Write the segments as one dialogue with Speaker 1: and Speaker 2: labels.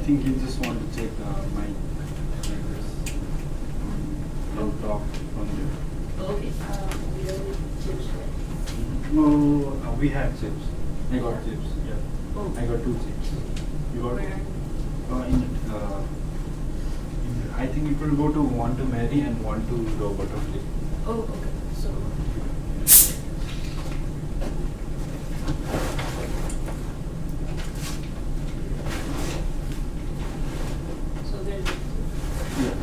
Speaker 1: think you just want to check my address. Don't talk from there.
Speaker 2: Okay. We don't need chips, right?
Speaker 1: No, we have chips. I got chips. Yeah.
Speaker 2: Oh.
Speaker 1: I got 2 chips. You got?
Speaker 2: Where?
Speaker 1: I think you could go to Want to Marry and Want to Butterfly.
Speaker 2: Oh, okay. So. So there's.
Speaker 1: Yeah.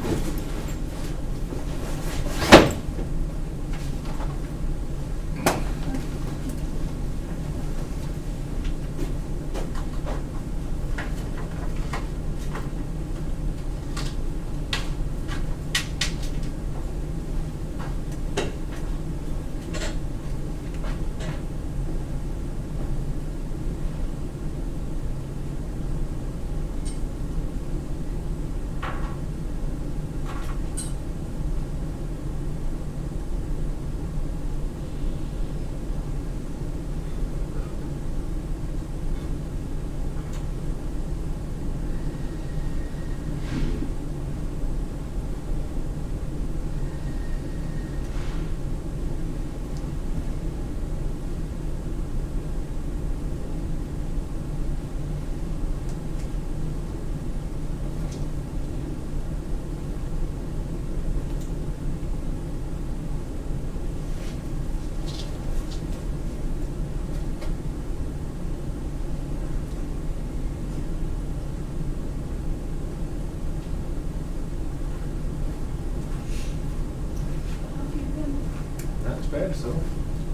Speaker 3: Not too bad, so.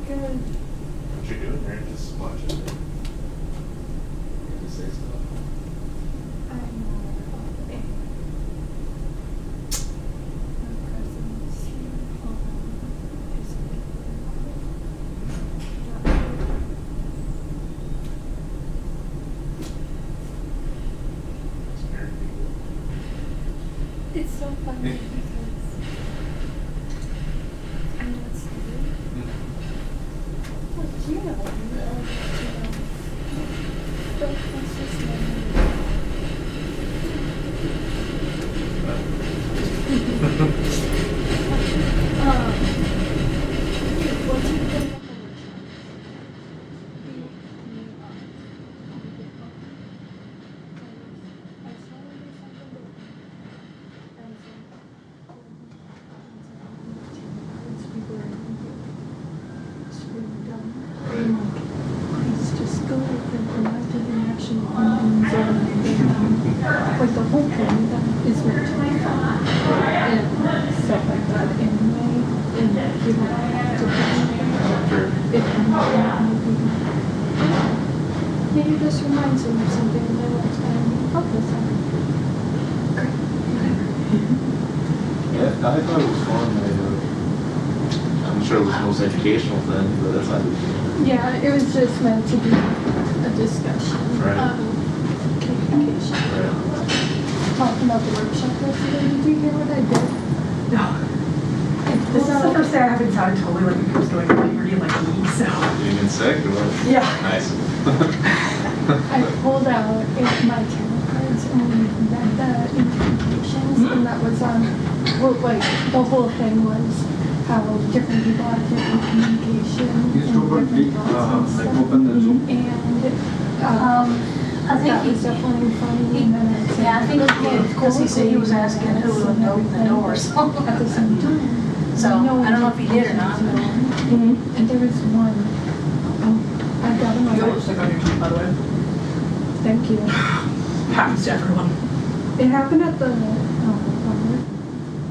Speaker 2: Good.
Speaker 3: What you doing there? Just watching it. You just say stuff. It's married people.
Speaker 4: It's so funny because I know it's silly. But you know, but that's just what do you think of the workshop? Like the whole thing that is meant to be fun and stuff like that anyway, and people have to maybe this reminds them of something they liked and help us out. Great.
Speaker 3: Yeah, I thought it was fun. I'm sure it was the most educational thing, but that's not the deal.
Speaker 4: Yeah, it was just meant to be a discussion.
Speaker 3: Right.
Speaker 4: Communication.
Speaker 3: Right.
Speaker 4: Talking about the workshop yesterday, did you hear what I did?
Speaker 5: No. This is the first day I haven't sounded totally like I was going to puberty like me, so.
Speaker 3: You get sick or what?
Speaker 5: Yeah.
Speaker 3: Nice.
Speaker 4: I pulled out my tarot cards and read the interpretations, and that was well, like, the whole thing was how different people have different communication
Speaker 1: Please
Speaker 4: and
Speaker 1: open,
Speaker 4: different
Speaker 1: please,
Speaker 4: thoughts and
Speaker 1: like
Speaker 4: stuff.
Speaker 1: open the Zoom.
Speaker 4: And
Speaker 2: I think
Speaker 4: that was definitely funny. And then I said,
Speaker 2: Yeah, I think it was good because he said he was asking who would open the doors.
Speaker 4: At the same time.
Speaker 2: So, I don't know if he did or not.
Speaker 4: And there was one. I got him
Speaker 5: You got
Speaker 4: on
Speaker 5: lipstick on your teeth, by the way.
Speaker 4: Thank you.
Speaker 5: Happens to everyone.
Speaker 4: It happened at the bar,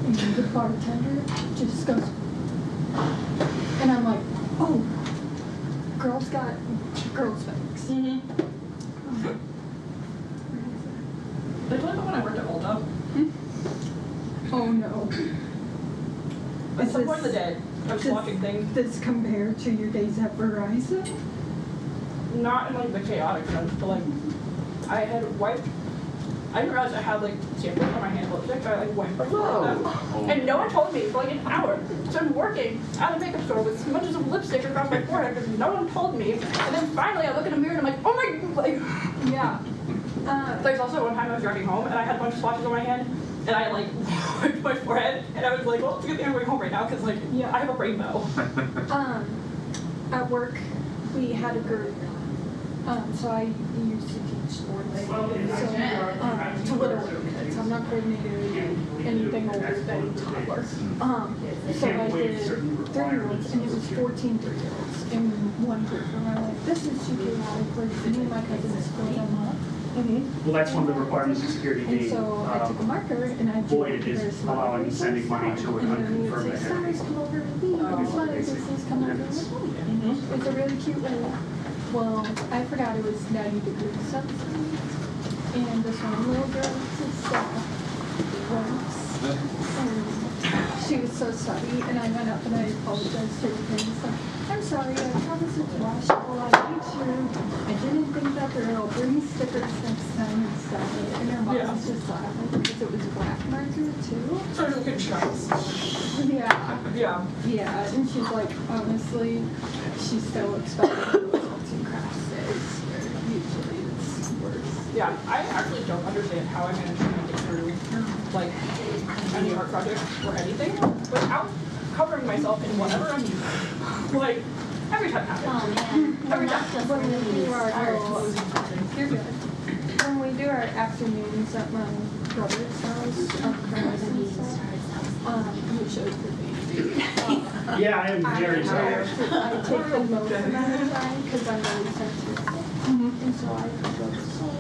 Speaker 4: and the bartender just goes, and I'm like, oh, girls got girls' facts.
Speaker 5: Did I tell you about when I worked at Ulta?
Speaker 4: Oh no.
Speaker 5: At
Speaker 4: Is
Speaker 5: some point in the
Speaker 4: this-
Speaker 5: day, I was
Speaker 4: does
Speaker 5: watching things.
Speaker 4: this compare to your days at Verizon?
Speaker 5: Not in like the chaotic sense, but like I had wiped. I didn't realize I had like samples on my hand lipstick, so I like wiped my them. And no one told me for like an hour. So I'm working at a makeup store with smudges of lipstick across my forehead because no one told me. And then finally I look in the mirror and I'm like, oh my, like,
Speaker 4: Yeah.
Speaker 5: There's also one time I was driving home and I had a bunch of swatches on my hand and I like wiped my forehead and I was like, well, it's a good thing I'm going home right now because like I have a rainbow.
Speaker 4: At work, we had a group. So I used to teach sports. So to little kids. I'm not coordinated anything older than toddler. So I did 3-year-olds and it was 14 3-year-olds in one group. And I'm like, this is too chaotic. Like, me and my cousins split them up.
Speaker 6: Well, that's one of the requirements of security
Speaker 4: And
Speaker 6: being
Speaker 4: so I took a marker and I
Speaker 6: voided is allowing sending money to an unconfirmed
Speaker 4: account.
Speaker 6: account.
Speaker 4: Come over with me. Businesses come over with me. It's a really cute way. Well, I forgot it was 90 degrees Celsius. And this one little girl and she was so sorry, and I went up and I apologized to her. And so, I'm sorry, I promise it's washable. I made sure I didn't think that there will bring stickers next time and stuff. And her mom was just laughing because it was black marker too.
Speaker 5: So you can trust.
Speaker 4: Yeah. Yeah, and she's like, honestly, she still expected results in craft days. Usually it's worse.
Speaker 5: Yeah, I actually don't understand how I managed to make it through like any art project or anything without covering myself in whatever I'm using. Like every time it happens. Every time.
Speaker 4: When we do our afternoons at my brother's house, crafts and stuff, we show the baby.
Speaker 6: Yeah, I am very tired.
Speaker 4: I take the most amount of time because I'm really sensitive. And so I go to soul.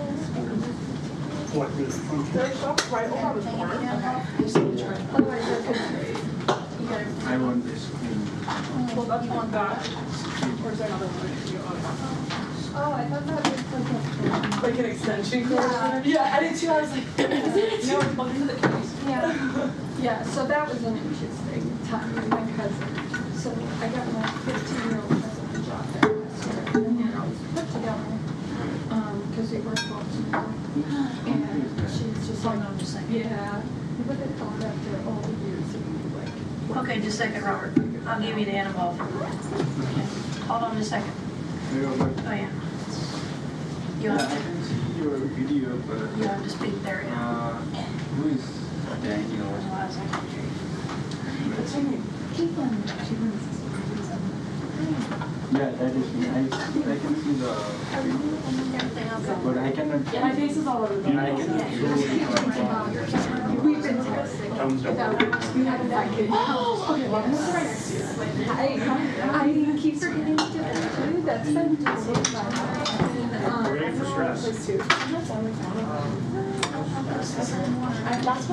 Speaker 6: What really funky.
Speaker 5: There's stuff right over the corner.
Speaker 4: Otherwise, I could
Speaker 1: I want this screen.
Speaker 5: Well, that's not that. Or is there another one?
Speaker 4: Oh, I thought that was
Speaker 5: Like an extension cord?
Speaker 4: Yeah.
Speaker 5: Yeah, I did too. I was like, is it? No, it's plugged into the case.
Speaker 4: Yeah, so that was an interesting time with my cousin. So I got my 15-year-old cousin a job there last year, and we always put together, because we worked both together. And she's just like, yeah, you would have thought after all the years that we like.
Speaker 2: Okay, just a second, Robert. I'll give you the animal. Hold on just a second. Oh, yeah. You
Speaker 1: I
Speaker 2: have to,
Speaker 1: can see your video, but
Speaker 2: you have to speak there, yeah.
Speaker 1: who is Daniel?
Speaker 5: What's her name?
Speaker 1: Yeah, that is me. I can see the video, but I cannot.
Speaker 5: Yeah, my face is all over the
Speaker 1: I cannot show it.
Speaker 4: We've been texting without you having that kid.
Speaker 5: Okay, well, who's right next to you?
Speaker 4: I keep forgetting to do that too. That's been totally fine.
Speaker 6: Ready for stress.
Speaker 5: That's what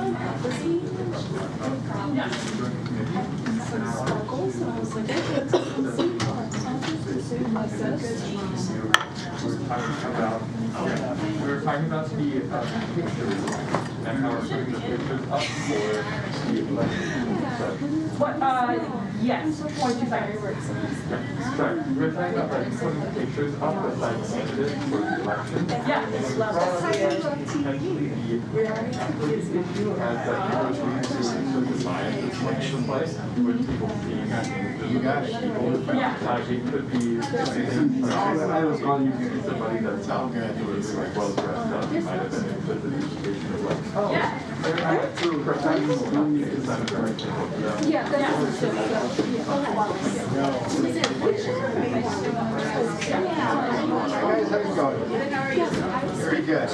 Speaker 5: I'm practicing. Some sparkles, and I was like, okay,
Speaker 7: We were talking about the pictures and how we're putting the pictures up for the election.
Speaker 5: what, yes, 22 seconds.
Speaker 7: Sorry, we were talking about putting the pictures up as like candidates for the election.
Speaker 5: Yeah, it's
Speaker 7: Potentially the biggest issue as that people are trying to design this election place with people seeing people.
Speaker 5: Yeah.
Speaker 7: It could be I was calling you somebody that's out there who is like well dressed up, might have been implicit education of like, oh,
Speaker 5: Yeah.
Speaker 7: I have to pretend you need to design a correct thing.
Speaker 4: Yeah, that's
Speaker 3: Guys, how's it going? Very good.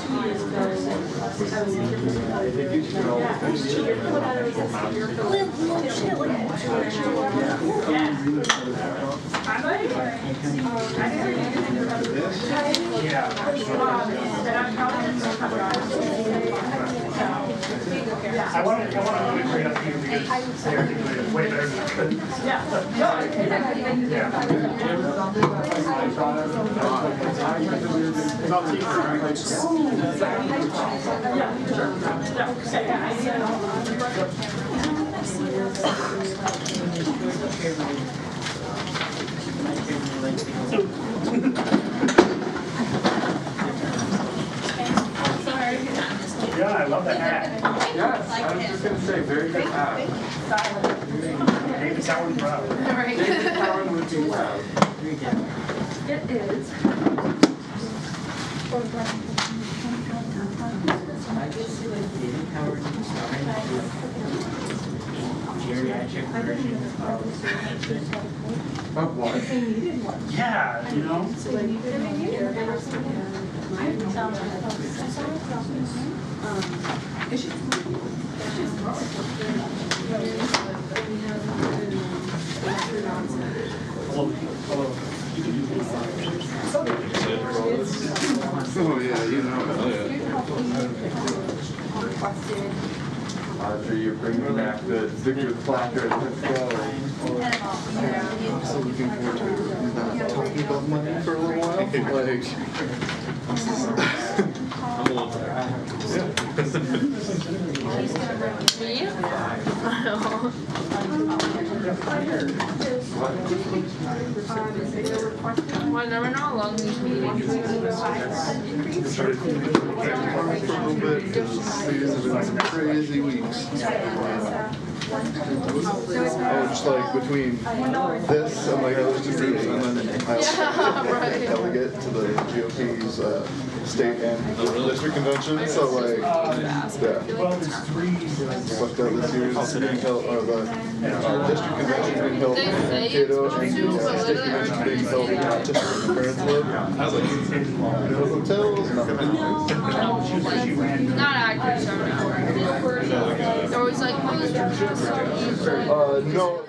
Speaker 6: I want to really bring it up to you because they articulated it way better than I could. Yeah, I love the hat.
Speaker 7: Yes, I was just gonna say, very good hat.
Speaker 6: David Cowan proud.
Speaker 7: David Cowan would be proud.
Speaker 4: It is.
Speaker 6: version of
Speaker 3: Why?
Speaker 4: If they needed one.
Speaker 6: yeah, you know.
Speaker 4: So they needed one.
Speaker 3: Oh, yeah, you know. Oh, yeah. After you bring me back the Victor placard, let's go. I'm so looking forward to not talking about money for a little while. Like, I'm a little tired.
Speaker 8: Well, I never know how long these meetings
Speaker 3: For a little bit, because these have been some crazy weeks. Oh, just like between this and like those two groups, and then I also delegate to the GOP's state and district convention. So like, yeah. Fucked up this year's being held, or the district convention being held in Mankato, and the state convention being held in Rochester, where my parents live. I was like, no hotels, nothing.
Speaker 8: not actors, so they're always like, oh, this is so easy.
Speaker 3: No.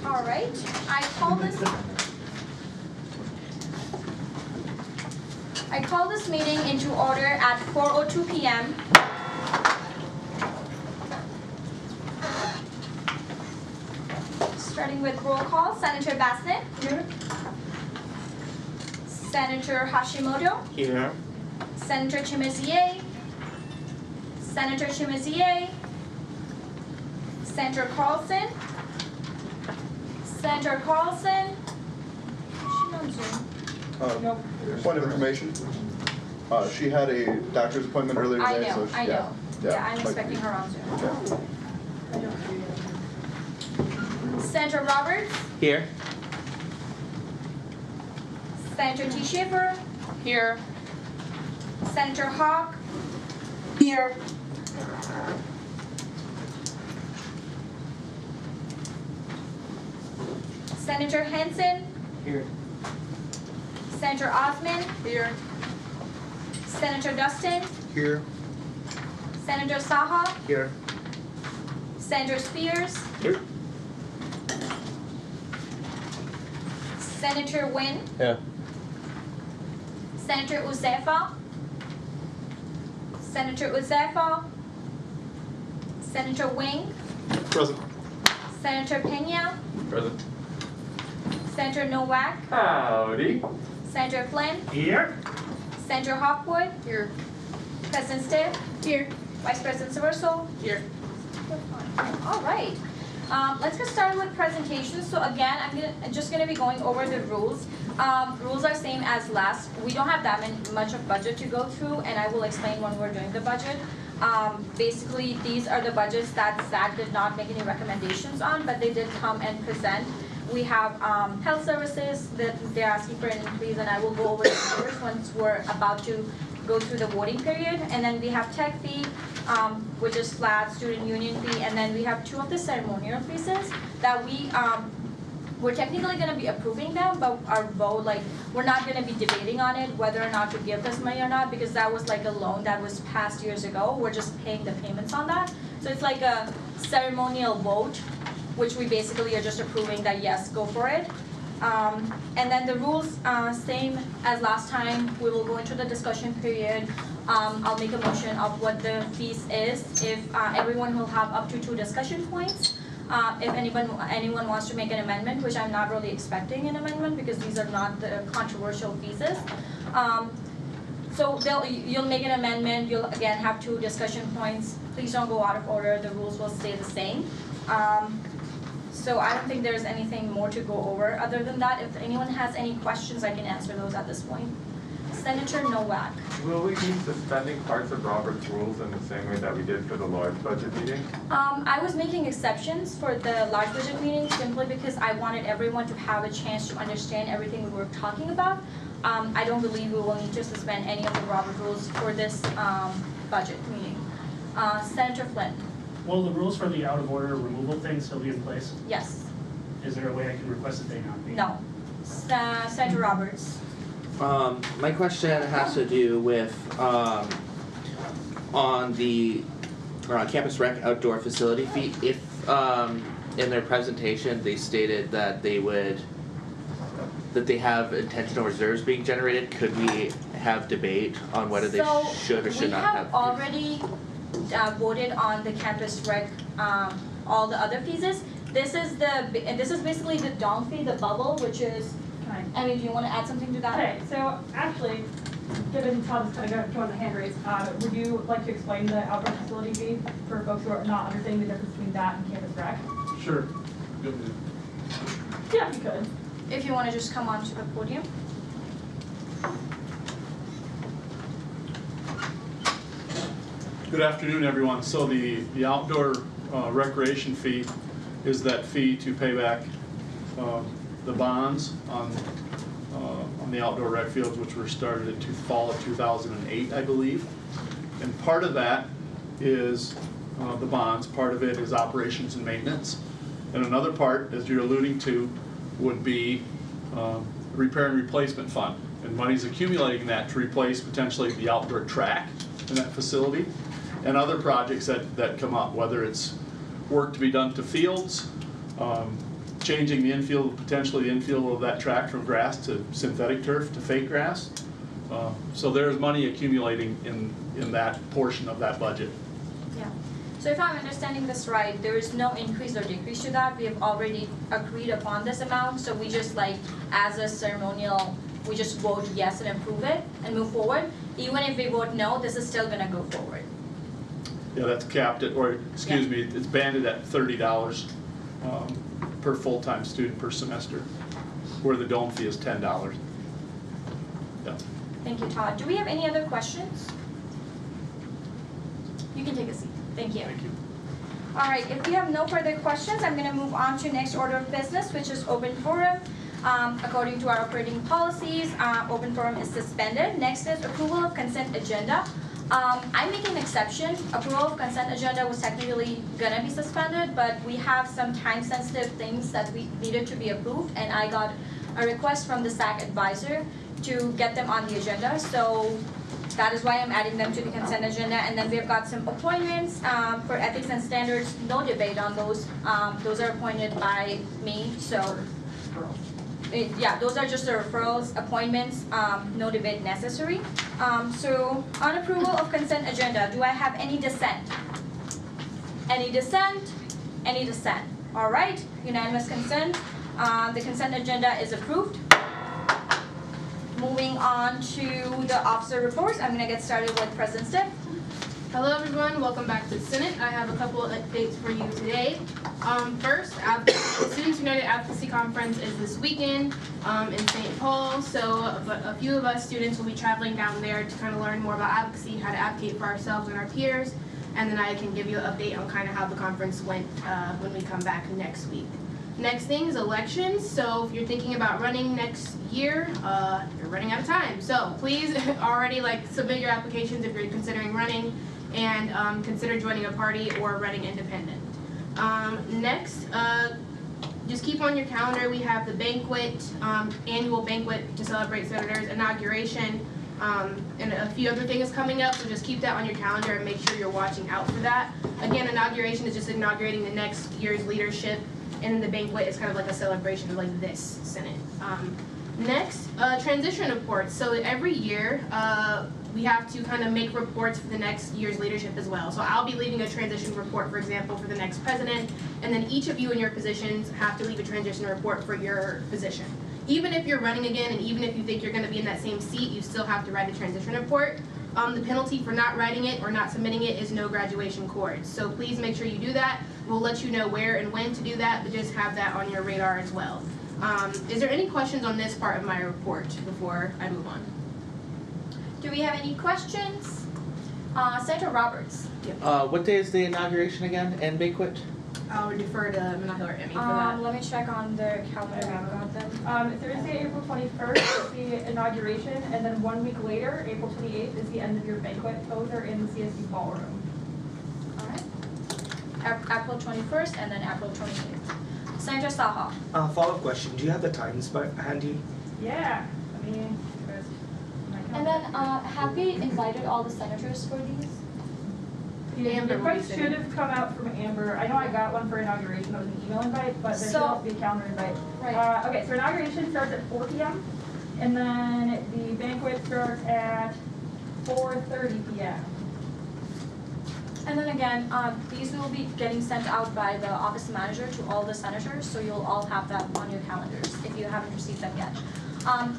Speaker 9: All right, I call this meeting into order at 4:02 p.m. Starting with roll call, Senator Bassett. Here. Senator Hashimoto,
Speaker 10: Here.
Speaker 9: Senator Chimezie, Senator Chimezie, Senator Carlson, Senator Carlson. Is she on Zoom?
Speaker 3: Point of information. She had a doctor's appointment earlier
Speaker 9: I
Speaker 3: today,
Speaker 9: know,
Speaker 3: so
Speaker 9: I know. Yeah, I'm
Speaker 3: like-
Speaker 9: expecting her on Zoom.
Speaker 3: Okay.
Speaker 9: Senator Roberts,
Speaker 10: Here.
Speaker 9: Senator T. Schaefer,
Speaker 8: Here.
Speaker 9: Senator Hawk,
Speaker 5: Here.
Speaker 9: Senator Henson,
Speaker 10: Here.
Speaker 9: Senator Osman,
Speaker 8: Here.
Speaker 9: Senator Dustin,
Speaker 10: Here.
Speaker 9: Senator Saha,
Speaker 10: Here.
Speaker 9: Senator Spears,
Speaker 10: Here.
Speaker 9: Senator Nguyen,
Speaker 10: Yeah.
Speaker 9: Senator Uzefa, Senator Uzefa, Senator Wing,
Speaker 3: Present.
Speaker 9: Senator Pena,
Speaker 7: Present.
Speaker 9: Senator Nowak,
Speaker 7: Howdy.
Speaker 9: Senator Flynn,
Speaker 6: Here.
Speaker 9: Senator Hopwood,
Speaker 8: Here.
Speaker 9: President Stiff,
Speaker 2: Here.
Speaker 9: Vice President Severso.
Speaker 8: Here.
Speaker 9: All right. Let's get started with presentations. So again, I'm just gonna be going over the rules. Rules are same as last. We don't have that much of budget to go through, and I will explain when we're doing the budget. Basically, these are the budgets that SAC did not make any recommendations on, but they did come and present. We have health services that they're asking for an increase, and I will go over the numbers once we're about to go through the voting period. And then we have tech fee, which is flat, student union fee, and then we have two of the ceremonial fees that we're technically going to be approving them, but our vote, like, we're not going to be debating on it whether or not to give this money or not, because that was like a loan that was passed years ago. We're just paying the payments on that. So it's like a ceremonial vote, which we basically are just approving that yes, go for it. And then the rules, same as last time. We will go into the discussion period. I'll make a motion of what the fees is. If everyone will have up to 2 discussion points. If anyone wants to make an amendment, which I'm not really expecting an amendment because these are not the controversial fees. So you'll make an amendment. You'll again have 2 discussion points. Please don't go out of order. The rules will stay the same. So I don't think there's anything more to go over other than that. If anyone has any questions, I can answer those at this point. Senator Nowak.
Speaker 7: Will we be suspending parts of Robert's rules in the same way that we did for the large budget meeting?
Speaker 9: I was making exceptions for the large budget meeting simply because I wanted everyone to have a chance to understand everything we were talking about. I don't believe we will need to suspend any of the Robert rules for this budget meeting. Senator Flynn.
Speaker 6: Will the rules for the out of order removal thing still be in place?
Speaker 9: Yes.
Speaker 6: Is there a way I can request that they not be?
Speaker 9: No. Senator Roberts.
Speaker 10: My question has to do with on the campus rec outdoor facility fee. If in their presentation they stated that they have intentional reserves being generated, could we have debate on whether they should or should not have?
Speaker 9: We have already voted on the campus rec, all the other fees. This is basically the dong fee, the bubble, which is. I mean, do you want to add something to that?
Speaker 5: Okay, so actually, given Todd's kind of going the hand raise, would you like to explain the outdoor facility fee for folks who are not understanding the difference between that and campus rec?
Speaker 1: Sure.
Speaker 5: Yeah, if you could.
Speaker 9: If you want to just come onto the podium.
Speaker 11: Good afternoon, everyone. So the outdoor recreation fee is that fee to pay back the bonds on the outdoor rec fields, which were started in fall of 2008, I believe. And part of that is the bonds. Part of it is operations and maintenance. And another part, as you're alluding to, would be repair and replacement fund. And money's accumulating that to replace potentially the outdoor track in that facility and other projects that come up, whether it's work to be done to fields, changing the infield, potentially the infield of that track from grass to synthetic turf to fake grass. So there's money accumulating in that portion of that budget.
Speaker 9: Yeah. So if I'm understanding this right, there is no increase or decrease to that. We have already agreed upon this amount, so we just like, as a ceremonial we just vote yes and approve it and move forward. Even if we vote no, this is still gonna go forward.
Speaker 11: Yeah, that's capped at, or excuse me, it's banded at $30 per full-time student per semester, where the dome fee is $10. Yeah.
Speaker 9: Thank you, Todd. Do we have any other questions? You can take a seat. Thank you.
Speaker 11: Thank you.
Speaker 9: All right, if we have no further questions, I'm gonna move on to next order of business, which is open forum. According to our operating policies, open forum is suspended. Next is approval of consent agenda. I make an exception. Approval of consent agenda was technically gonna be suspended, but we have some time-sensitive things that we needed to be approved, and I got a request from the SAC advisor to get them on the agenda. So that is why I'm adding them to the consent agenda. And then we've got some appointments for ethics and standards. No debate on those. Those are appointed by me. So yeah, those are just the referrals, appointments. No debate necessary. So on approval of consent agenda, do I have any dissent? Any dissent? Any dissent? All right, unanimous consent. The consent agenda is approved. Moving on to the officer reports, I'm gonna get started with President Stiff.
Speaker 8: Hello everyone, welcome back to the Senate. I have a couple of updates for you today. First, the Students United Advocacy Conference is this weekend in St. Paul, so a few of us students will be traveling down there to kind of learn more about advocacy, how to advocate for ourselves and our peers, and then I can give you an update on kind of how the conference went when we come back next week. Next thing is elections. So if you're thinking about running next year, you're running out of time. So please already submit your applications if you're considering running, and consider joining a party or running independent. Next, just keep on your calendar. We have the banquet, annual banquet to celebrate Senator's inauguration, and a few other things coming up. So just keep that on your calendar and make sure you're watching out for that. Again, inauguration is just inaugurating the next year's leadership. And then the banquet is kind of like a celebration of this Senate. Next, transition reports. So every year, we have to kind of make reports for the next year's leadership as well. So I'll be leaving a transition report, for example, for the next president, and then each of you in your positions have to leave a transition report for your position. Even if you're running again, and even if you think you're gonna be in that same seat, you still have to write a transition report. The penalty for not writing it or not submitting it is no graduation cords. So please make sure you do that. We'll let you know where and when to do that, but just have that on your radar as well. Is there any questions on this part of my report before I move on?
Speaker 9: Do we have any questions? Senator Roberts.
Speaker 10: What day is the inauguration again and banquet?
Speaker 8: I'll defer to Mankato or Emmy for that.
Speaker 9: Let me check on the calendar. I've got them.
Speaker 5: Thursday, April 21st is the inauguration, and then 1 week later, April 28th, is the end of your banquet. Both are in the CSU ballroom.
Speaker 9: All right. April 21st and then April 28th. Senator Saha.
Speaker 12: Follow-up question. Do you have the times handy?
Speaker 5: Yeah. Let me.
Speaker 9: And then, have we invited all the senators for these?
Speaker 5: The
Speaker 8: Amber will be
Speaker 5: invite should have come out from Amber. I know I got one for inauguration. That was an email invite, but there should also be a calendar invite.
Speaker 9: Right.
Speaker 5: Okay, so inauguration starts at 4 p.m. and then the banquet starts at 4:30 p.m.
Speaker 9: And then again, these will be getting sent out by the office manager to all the senators, so you'll all have that on your calendars if you haven't received them yet.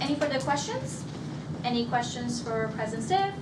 Speaker 9: Any further questions? Any questions for President Stiff?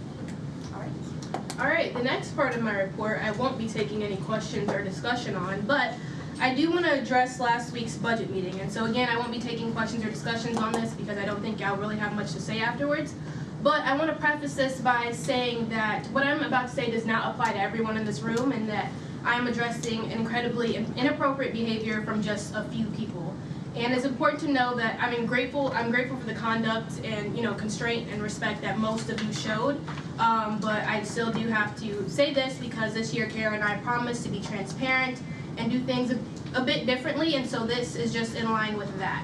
Speaker 9: All right.
Speaker 8: All right, the next part of my report, I won't be taking any questions or discussion on, but I do want to address last week's budget meeting. And so again, I won't be taking questions or discussions on this because I don't think I'll really have much to say afterwards. But I want to preface this by saying that what I'm about to say does not apply to everyone in this room, and that I am addressing incredibly inappropriate behavior from just a few people. And it's important to know that I'm grateful for the conduct and constraint and respect that most of you showed. But I still do have to say this because this year Kara and I promised to be transparent and do things a bit differently, and so this is just in line with that.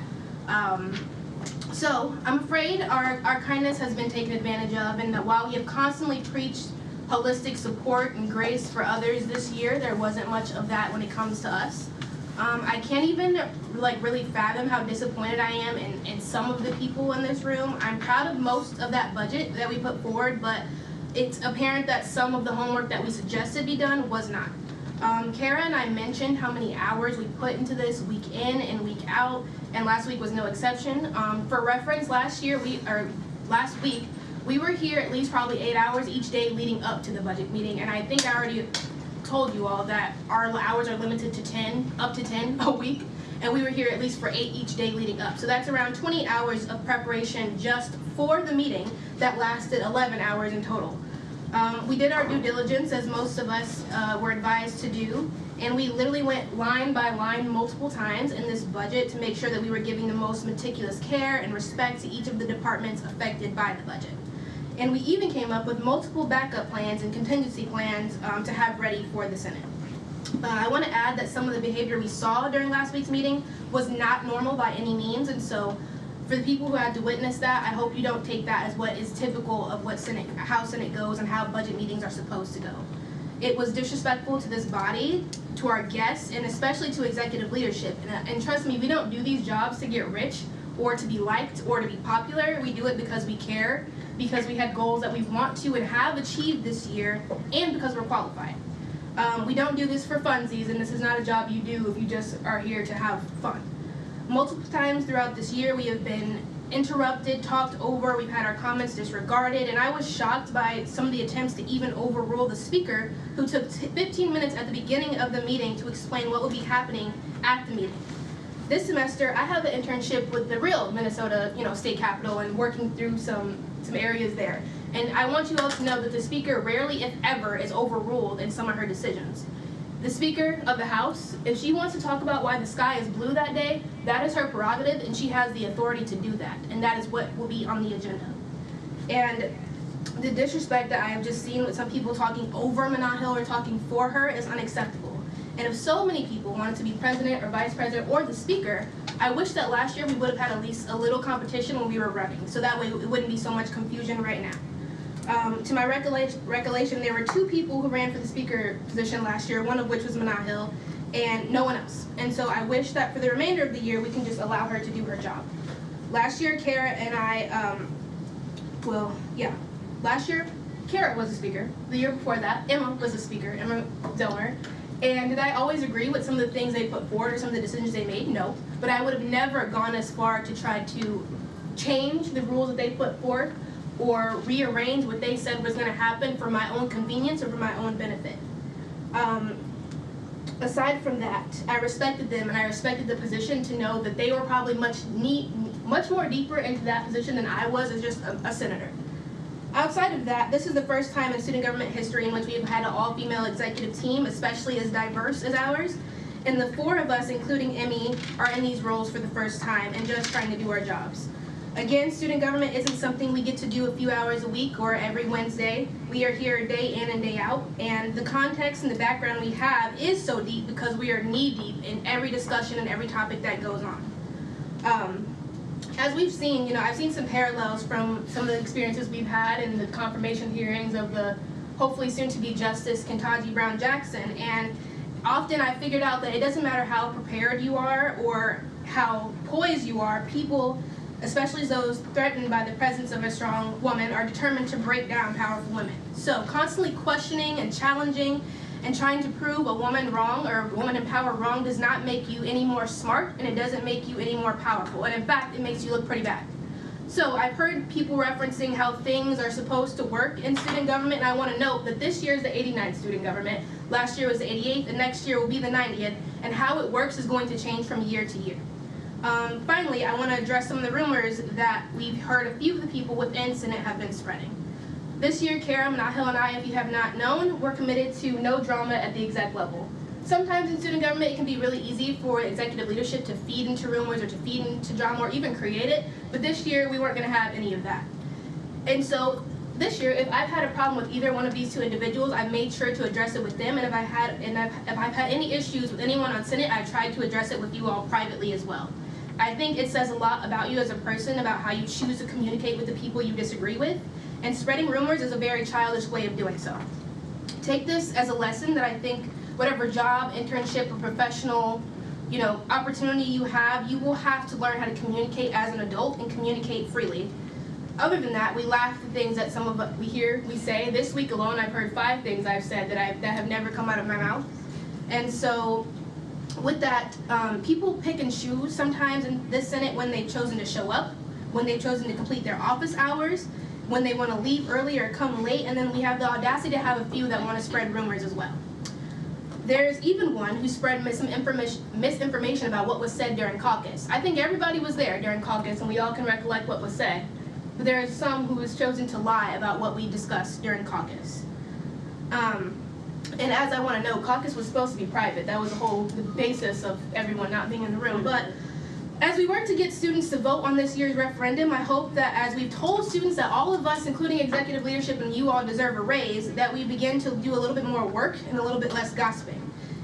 Speaker 8: So I'm afraid our kindness has been taken advantage of, and that while we have constantly preached holistic support and grace for others this year, there wasn't much of that when it comes to us. I can't even really fathom how disappointed I am in some of the people in this room. I'm proud of most of that budget that we put forward, but it's apparent that some of the homework that we suggested be done was not. Kara and I mentioned how many hours we put into this week in and week out, and last week was no exception. For reference, last week, we were here at least probably 8 hours each day leading up to the budget meeting, and I think I already told you all that our hours are limited to 10, up to 10 a week, and we were here at least for 8 each day leading up. So that's around 20 hours of preparation just for the meeting that lasted 11 hours in total. We did our due diligence, as most of us were advised to do, and we literally went line by line multiple times in this budget to make sure that we were giving the most meticulous care and respect to each of the departments affected by the budget. And we even came up with multiple backup plans and contingency plans to have ready for the Senate. I want to add that some of the behavior we saw during last week's meeting was not normal by any means, and so for the people who had to witness that, I hope you don't take that as what is typical of how Senate goes and how budget meetings are supposed to go. It was disrespectful to this body, to our guests, and especially to executive leadership. And trust me, we don't do these jobs to get rich or to be liked or to be popular. We do it because we care, because we had goals that we want to and have achieved this year, and because we're qualified. We don't do this for funsies, and this is not a job you do if you just are here to have fun. Multiple times throughout this year, we have been interrupted, talked over, we've had our comments disregarded, and I was shocked by some of the attempts to even overrule the speaker, who took 15 minutes at the beginning of the meeting to explain what would be happening at the meeting. This semester, I have an internship with the real Minnesota, state capitol, and working through some areas there. And I want you all to know that the speaker rarely, if ever, is overruled in some of her decisions. The Speaker of the House, if she wants to talk about why the sky is blue that day, that is her prerogative, and she has the authority to do that, and that is what will be on the agenda. And the disrespect that I have just seen with some people talking over Mankato or talking for her is unacceptable. And if so many people wanted to be president or vice president or the speaker, I wish that last year we would have had at least a little competition when we were running, so that way it wouldn't be so much confusion right now. To my recollection, there were 2 people who ran for the speaker position last year, one of which was Mankato, and no one else. And so I wish that for the remainder of the year, we can just allow her to do her job. Last year, Kara and I, last year, Kara was a speaker. The year before that, Emma was a speaker, Emma Delmer. And did I always agree with some of the things they put forward or some of the decisions they made? No. But I would have never gone as far to try to change the rules that they put forth or rearrange what they said was going to happen for my own convenience or for my own benefit. Aside from that, I respected them and I respected the position to know that they were probably much more deeper into that position than I was as just a senator. Outside of that, this is the first time in student government history in which we have had an all-female executive team, especially as diverse as ours. And the 4 of us, including Emmy, are in these roles for the first time and just trying to do our jobs. Again, student government isn't something we get to do a few hours a week or every Wednesday. We are here day in and day out, and the context and the background we have is so deep because we are knee-deep in every discussion and every topic that goes on. As we've seen, I've seen some parallels from some of the experiences we've had in the confirmation hearings of the hopefully soon-to-be Justice Ketanji Brown Jackson, and often I figured out that it doesn't matter how prepared you are or how poised you are, people, especially those threatened by the presence of a strong woman, are determined to break down powerful women. So constantly questioning and challenging and trying to prove a woman wrong or a woman in power wrong does not make you any more smart, and it doesn't make you any more powerful. And in fact, it makes you look pretty bad. So I've heard people referencing how things are supposed to work in student government, and I want to note that this year is the 89th student government, last year was the 88th, and next year will be the 90th, and how it works is going to change from year to year. Finally, I want to address some of the rumors that we've heard a few of the people within Senate have been spreading. This year, Kara, Mankato, and I, if you have not known, we're committed to no drama at the exec level. Sometimes in student government, it can be really easy for executive leadership to feed into rumors or to feed into drama or even create it, but this year, we weren't going to have any of that. And so this year, if I've had a problem with either one of these 2 individuals, I've made sure to address it with them, and if I've had any issues with anyone on Senate, I've tried to address it with you all privately as well. I think it says a lot about you as a person, about how you choose to communicate with the people you disagree with, and spreading rumors is a very childish way of doing so. Take this as a lesson that I think whatever job, internship, or professional, opportunity you have, you will have to learn how to communicate as an adult and communicate freely. Other than that, we laugh at things that some of us we say. This week alone, I've heard 5 things I've said that have never come out of my mouth. And so with that, people pick and choose sometimes in this Senate when they've chosen to show up, when they've chosen to complete their office hours, when they want to leave early or come late, and then we have the audacity to have a few that want to spread rumors as well. There's even one who spread misinformation about what was said during caucus. I think everybody was there during caucus and we all can recollect what was said, but there are some who has chosen to lie about what we discussed during caucus. And as I want to know, caucus was supposed to be private. That was the basis of everyone not being in the room. But as we work to get students to vote on this year's referendum, I hope that as we've told students that all of us, including executive leadership and you all deserve a raise, that we begin to do a little bit more work and a little bit less gossiping.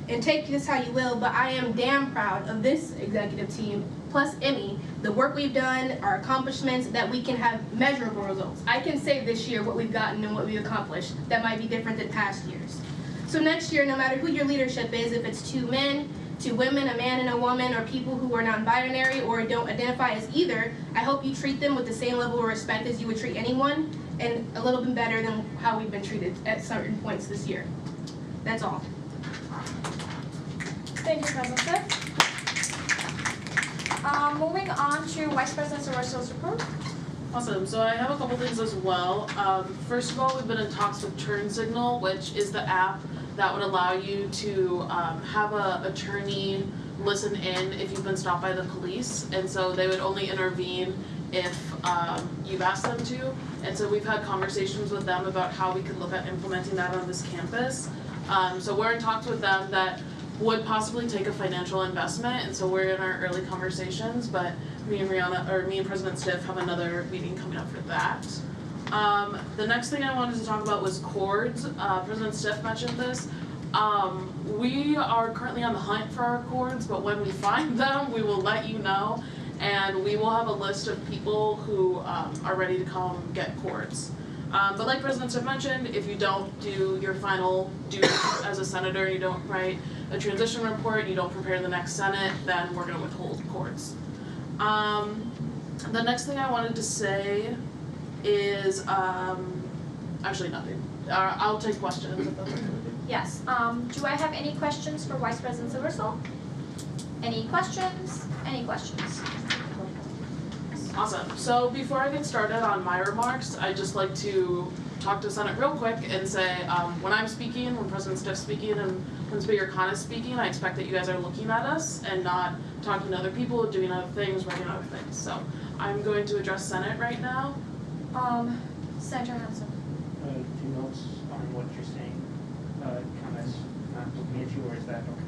Speaker 8: And take this how you will, but I am damn proud of this executive team, plus Emmy, the work we've done, our accomplishments, that we can have measurable results. I can say this year what we've gotten and what we've accomplished that might be different than past years. So next year, no matter who your leadership is, if it's 2 men, 2 women, a man and a woman, or people who are non-binary or don't identify as either, I hope you treat them with the same level of respect as you would treat anyone, and a little bit better than how we've been treated at certain points this year. That's all.
Speaker 9: Thank you, President Smith. Moving on to Vice President Savarso's report.
Speaker 13: Awesome. So I have a couple things as well. First of all, we've been in talks with Turn Signal, which is the app that would allow you to have an attorney listen in if you've been stopped by the police. And so they would only intervene if you've asked them to. And so we've had conversations with them about how we could look at implementing that on this campus. So we're in talks with them that would possibly take a financial investment, and so we're in our early conversations, but me and President Stiff have another meeting coming up for that. The next thing I wanted to talk about was cords. President Stiff mentioned this. We are currently on the hunt for our cords, but when we find them, we will let you know, and we will have a list of people who are ready to come get cords. But like President Stiff mentioned, if you don't do your final duties as a senator, you don't write a transition report, you don't prepare the next Senate, then we're going to withhold cords. The next thing I wanted to say is, actually nothing. I'll take questions if that's okay.
Speaker 9: Yes. Do I have any questions for Vice President Silversall? Any questions? Any questions?
Speaker 13: Awesome. So before I get started on my remarks, I'd just like to talk to Senate real quick and say, when I'm speaking, when President Stiff's speaking, and when Speaker Khan is speaking, I expect that you guys are looking at us and not talking to other people, doing other things, writing other things. So I'm going to address Senate right now.
Speaker 9: Senator Hansen.
Speaker 6: 2 notes on what you're saying. Comments not looking at you, or is that okay?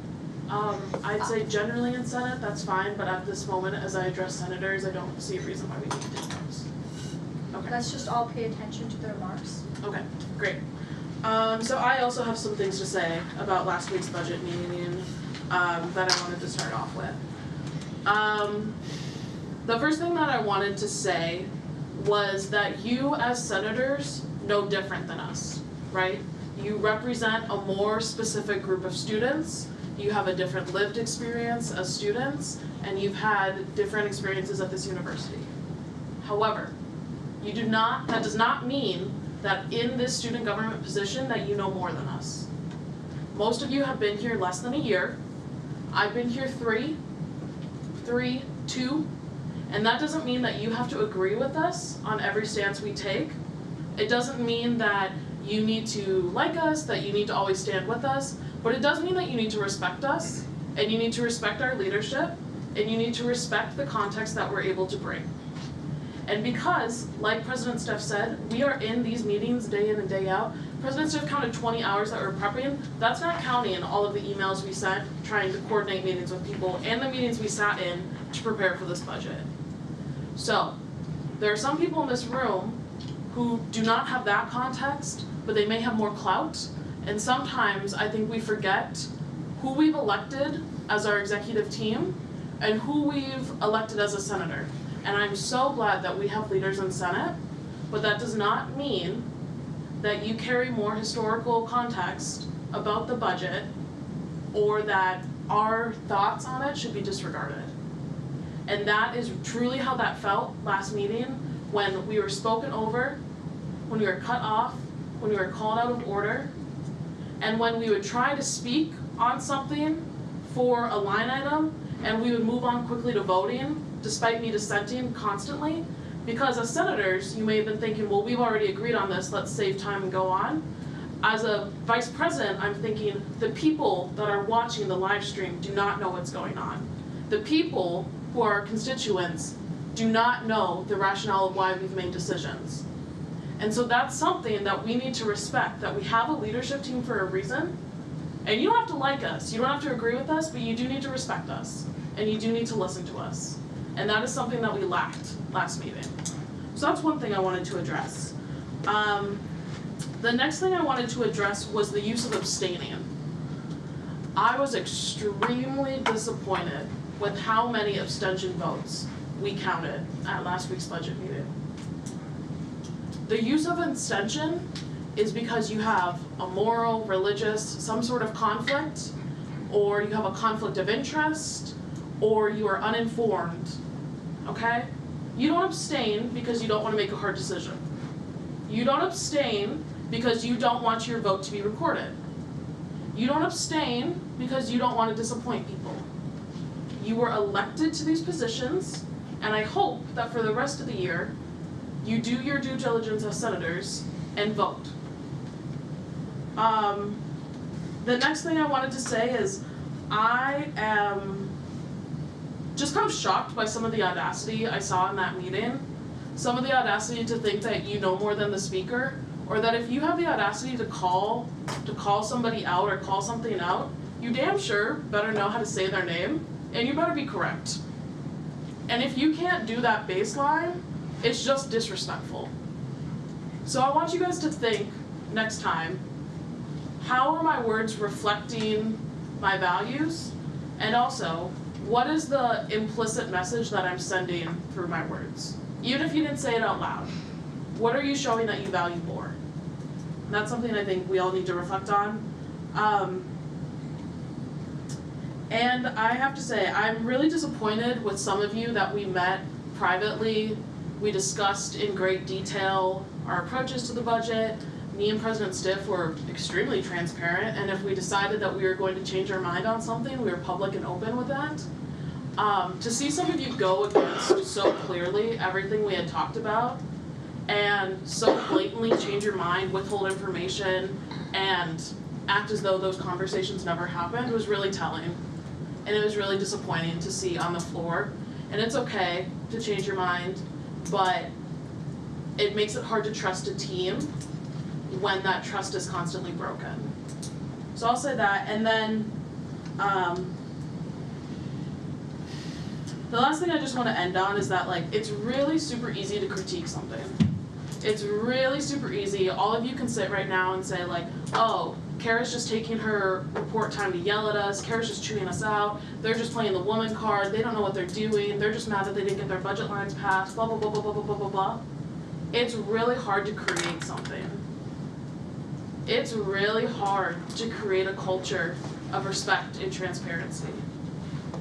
Speaker 13: I'd say generally in Senate, that's fine, but at this moment, as I address senators, I don't see a reason why we need to take notes. Okay.
Speaker 9: Let's just all pay attention to the remarks.
Speaker 13: Okay, great. So I also have some things to say about last week's budget meeting that I wanted to start off with. The first thing that I wanted to say was that you as senators know different than us, right? You represent a more specific group of students, you have a different lived experience as students, and you've had different experiences at this university. However, that does not mean that in this student government position that you know more than us. Most of you have been here less than a year. I've been here 2, and that doesn't mean that you have to agree with us on every stance we take. It doesn't mean that you need to like us, that you need to always stand with us, but it does mean that you need to respect us, and you need to respect our leadership, and you need to respect the context that we're able to bring. And because, like President Stiff said, we are in these meetings day in and day out. President Stiff counted 20 hours that we're prepping. That's not counting all of the emails we sent trying to coordinate meetings with people and the meetings we sat in to prepare for this budget. So, there are some people in this room who do not have that context, but they may have more clout. And sometimes I think we forget who we've elected as our executive team and who we've elected as a senator. And I'm so glad that we have leaders in Senate, but that does not mean that you carry more historical context about the budget or that our thoughts on it should be disregarded. And that is truly how that felt last meeting, when we were spoken over, when we were cut off, when we were called out of order, and when we would try to speak on something for a line item, and we would move on quickly to voting, despite me dissenting constantly. Because as senators, you may have been thinking, well, we've already agreed on this, let's save time and go on. As a vice president, I'm thinking the people that are watching the live stream do not know what's going on. The people who are constituents do not know the rationale of why we've made decisions. And so that's something that we need to respect, that we have a leadership team for a reason. And you don't have to like us, you don't have to agree with us, but you do need to respect us. And you do need to listen to us. And that is something that we lacked last meeting. So that's one thing I wanted to address. The next thing I wanted to address was the use of abstaining. I was extremely disappointed with how many abstention votes we counted at last week's budget meeting. The use of abstention is because you have a moral, religious, some sort of conflict, or you have a conflict of interest, or you are uninformed, okay? You don't abstain because you don't want to make a hard decision. You don't abstain because you don't want your vote to be recorded. You don't abstain because you don't want to disappoint people. You were elected to these positions, and I hope that for the rest of the year, you do your due diligence as senators and vote. The next thing I wanted to say is I am just kind of shocked by some of the audacity I saw in that meeting. Some of the audacity to think that you know more than the speaker, or that if you have the audacity to call somebody out or call something out, you damn sure better know how to say their name, and you better be correct. And if you can't do that baseline, it's just disrespectful. So I want you guys to think next time, how are my words reflecting my values? And also, what is the implicit message that I'm sending through my words? Even if you didn't say it out loud, what are you showing that you value more? And that's something I think we all need to reflect on. And I have to say, I'm really disappointed with some of you that we met privately. We discussed in great detail our approaches to the budget. Me and President Stiff were extremely transparent, and if we decided that we were going to change our mind on something, we were public and open with that. To see some of you go against so clearly everything we had talked about, and so blatantly change your mind, withhold information, and act as though those conversations never happened was really telling. And it was really disappointing to see on the floor. And it's okay to change your mind, but it makes it hard to trust a team when that trust is constantly broken. So I'll say that, and then the last thing I just want to end on is that, like, it's really super easy to critique something. It's really super easy. All of you can sit right now and say, like, oh, Kara's just taking her report time to yell at us, Kara's just chewing us out, they're just playing the woman card, they don't know what they're doing, they're just mad that they didn't get their budget lines passed, blah, blah, blah, blah, blah, blah, blah, blah, blah. It's really hard to create something. It's really hard to create a culture of respect and transparency.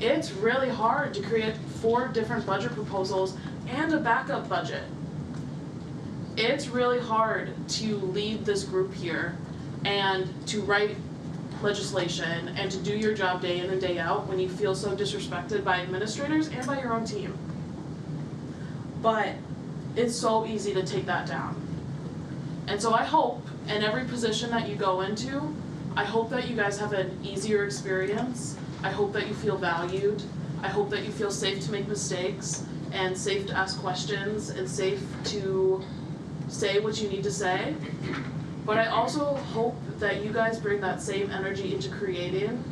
Speaker 13: It's really hard to create 4 different budget proposals and a backup budget. It's really hard to lead this group here and to write legislation and to do your job day in and day out when you feel so disrespected by administrators and by your own team. But it's so easy to take that down. And so I hope in every position that you go into, I hope that you guys have an easier experience. I hope that you feel valued. I hope that you feel safe to make mistakes and safe to ask questions and safe to say what you need to say. But I also hope that you guys bring that same energy into creating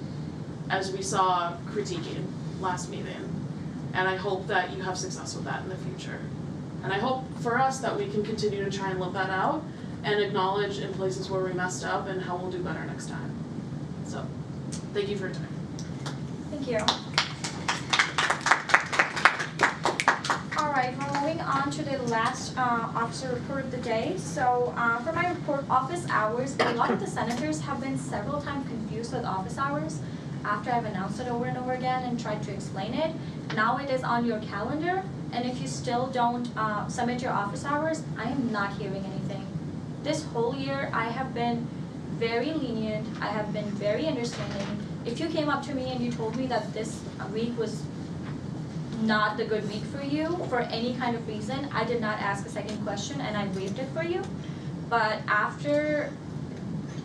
Speaker 13: as we saw critiquing last meeting. And I hope that you have success with that in the future. And I hope for us that we can continue to try and live that out and acknowledge in places where we messed up and how we'll do better next time. So, thank you for your time.
Speaker 9: Thank you. All right, we're moving on to the last officer report of the day. So for my report, office hours, a lot of the senators have been several times confused with office hours after I've announced it over and over again and tried to explain it. Now it is on your calendar, and if you still don't submit your office hours, I am not hearing anything. This whole year, I have been very lenient, I have been very understanding, if you came up to me and you told me that this week was not the good week for you for any kind of reason, I did not ask a second question and I waived it for you. But after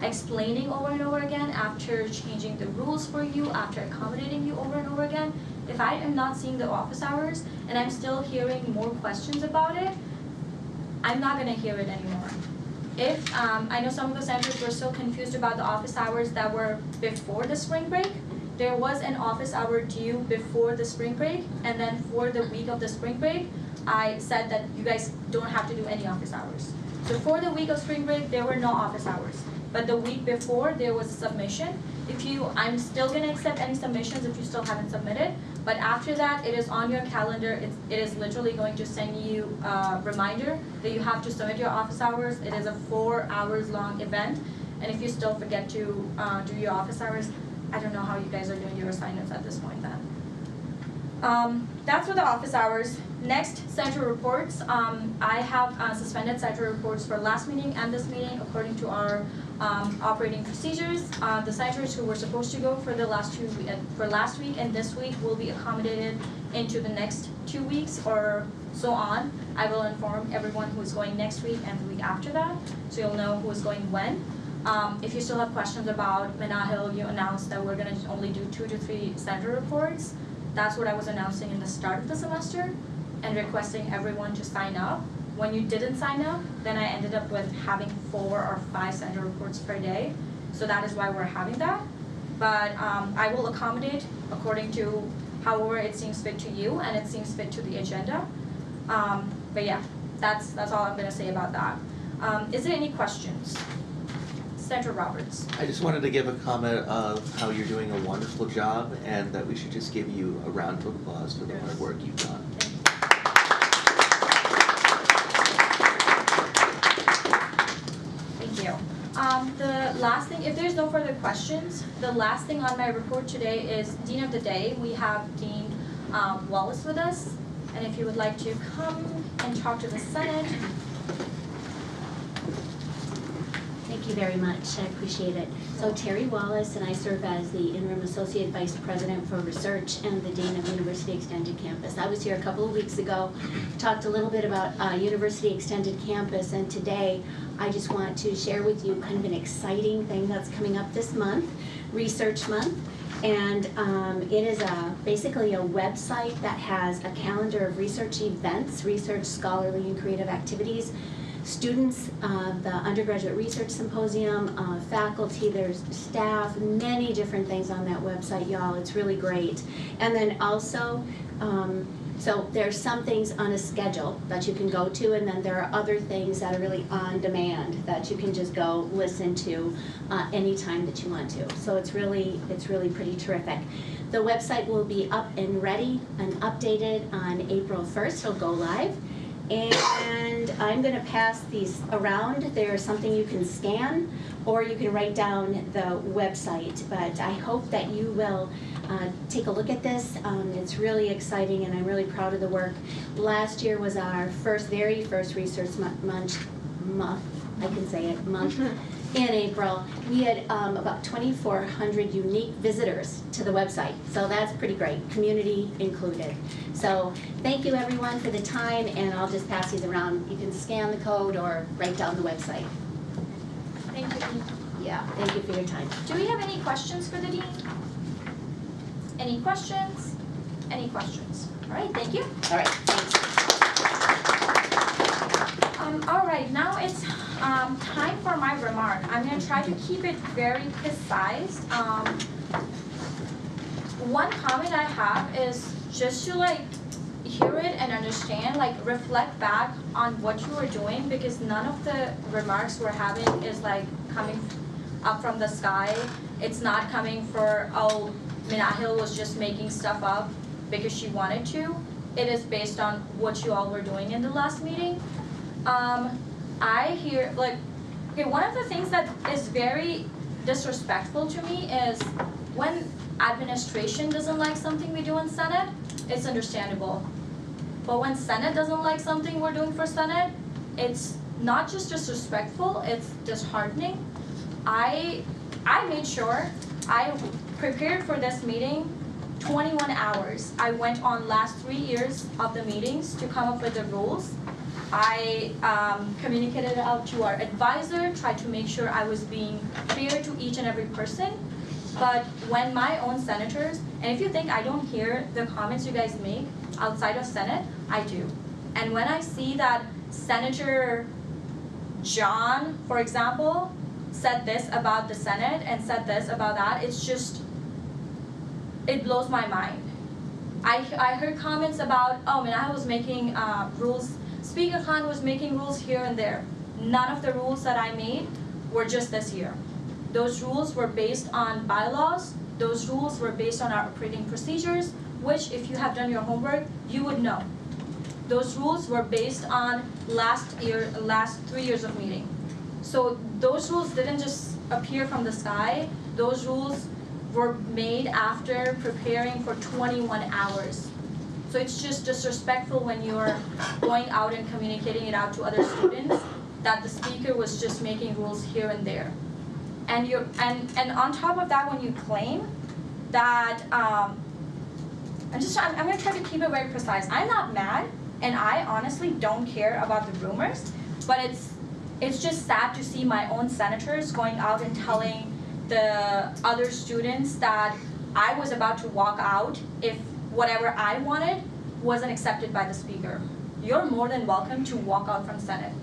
Speaker 9: explaining over and over again, after changing the rules for you, after accommodating you over and over again, if I am not seeing the office hours and I'm still hearing more questions about it, I'm not gonna hear it anymore. If, I know some of the senators were still confused about the office hours that were before the spring break. There was an office hour due before the spring break, and then for the week of the spring break, I said that you guys don't have to do any office hours. So for the week of spring break, there were no office hours. But the week before, there was a submission. I'm still gonna accept any submissions if you still haven't submitted. But after that, it is on your calendar. It is literally going to send you a reminder that you have to submit your office hours. It is a 4 hours long event. And if you still forget to do your office hours, I don't know how you guys are doing your assignments at this point then. That's for the office hours. Next, center reports. I have suspended center reports for last meeting and this meeting according to our operating procedures. The centers who were supposed to go for the last week and this week will be accommodated into the next 2 weeks or so on. I will inform everyone who is going next week and the week after that, so you'll know who is going when. If you still have questions about Mankato, you announced that we're going to only do 2 to 3 center reports. That's what I was announcing in the start of the semester and requesting everyone to sign up. When you didn't sign up, then I ended up with having 4 or 5 center reports per day. So that is why we're having that. But I will accommodate according to however it seems fit to you and it seems fit to the agenda. But yeah, that's all I'm going to say about that. Is there any questions? Senator Roberts.
Speaker 10: I just wanted to give a comment of how you're doing a wonderful job and that we should just give you a round of applause for the hard work you've done.
Speaker 9: Thank you. The last thing, if there's no further questions, the last thing on my report today is Dean of the Day. We have Dean Wallace with us. And if you would like to come and talk to the Senate.
Speaker 14: Thank you very much. I appreciate it. So Terry Wallace and I serve as the Interim Associate Vice President for Research and the Dean of University Extended Campus. I was here a couple of weeks ago, talked a little bit about University Extended Campus, and today I just want to share with you kind of an exciting thing that's coming up this month, Research Month. And it is basically a website that has a calendar of research events, research, scholarly, and creative activities. Students, the undergraduate research symposium, faculty, there's staff, many different things on that website, y'all. It's really great. And then also, so there's some things on a schedule that you can go to, and then there are other things that are really on demand that you can just go listen to anytime that you want to. So it's really pretty terrific. The website will be up and ready and updated on April 1st. It'll go live. And I'm going to pass these around. There's something you can scan or you can write down the website. But I hope that you will take a look at this. It's really exciting and I'm really proud of the work. Last year was our very first research month, I can say it, month. In April, we had about 2,400 unique visitors to the website. So that's pretty great, community included. So thank you everyone for the time, and I'll just pass these around. You can scan the code or write down the website.
Speaker 9: Thank you.
Speaker 14: Yeah, thank you for your time.
Speaker 9: Do we have any questions for the Dean? Any questions? Any questions? All right, thank you.
Speaker 14: All right, thanks.
Speaker 9: All right, now it's time for my remark. I'm going to try to keep it very precise. One comment I have is just to hear it and understand, reflect back on what you are doing, because none of the remarks we're having is coming up from the sky. It's not coming for, oh, Mankato was just making stuff up because she wanted to. It is based on what you all were doing in the last meeting. I hear, okay, one of the things that is very disrespectful to me is when administration doesn't like something we do in Senate, it's understandable. But when Senate doesn't like something we're doing for Senate, it's not just disrespectful, it's disheartening. I made sure I prepared for this meeting 21 hours. I went on last 3 years of the meetings to come up with the rules. I communicated it out to our advisor, tried to make sure I was being fair to each and every person. But when my own senators, and if you think I don't hear the comments you guys make outside of Senate, I do. And when I see that Senator John, for example, said this about the Senate and said this about that, it's just, it blows my mind. I heard comments about, oh man, I was making rules, Speaker Khan was making rules here and there. None of the rules that I made were just this year. Those rules were based on bylaws, those rules were based on our operating procedures, which if you have done your homework, you would know. Those rules were based on last 3 years of meeting. So those rules didn't just appear from the sky. Those rules were made after preparing for 21 hours. So it's just disrespectful when you're going out and communicating it out to other students that the speaker was just making rules here and there. And on top of that, when you claim that, I'm gonna try to keep it very precise. I'm not mad, and I honestly don't care about the rumors, but it's just sad to see my own senators going out and telling the other students that I was about to walk out if whatever I wanted wasn't accepted by the speaker. You're more than welcome to walk out from Senate.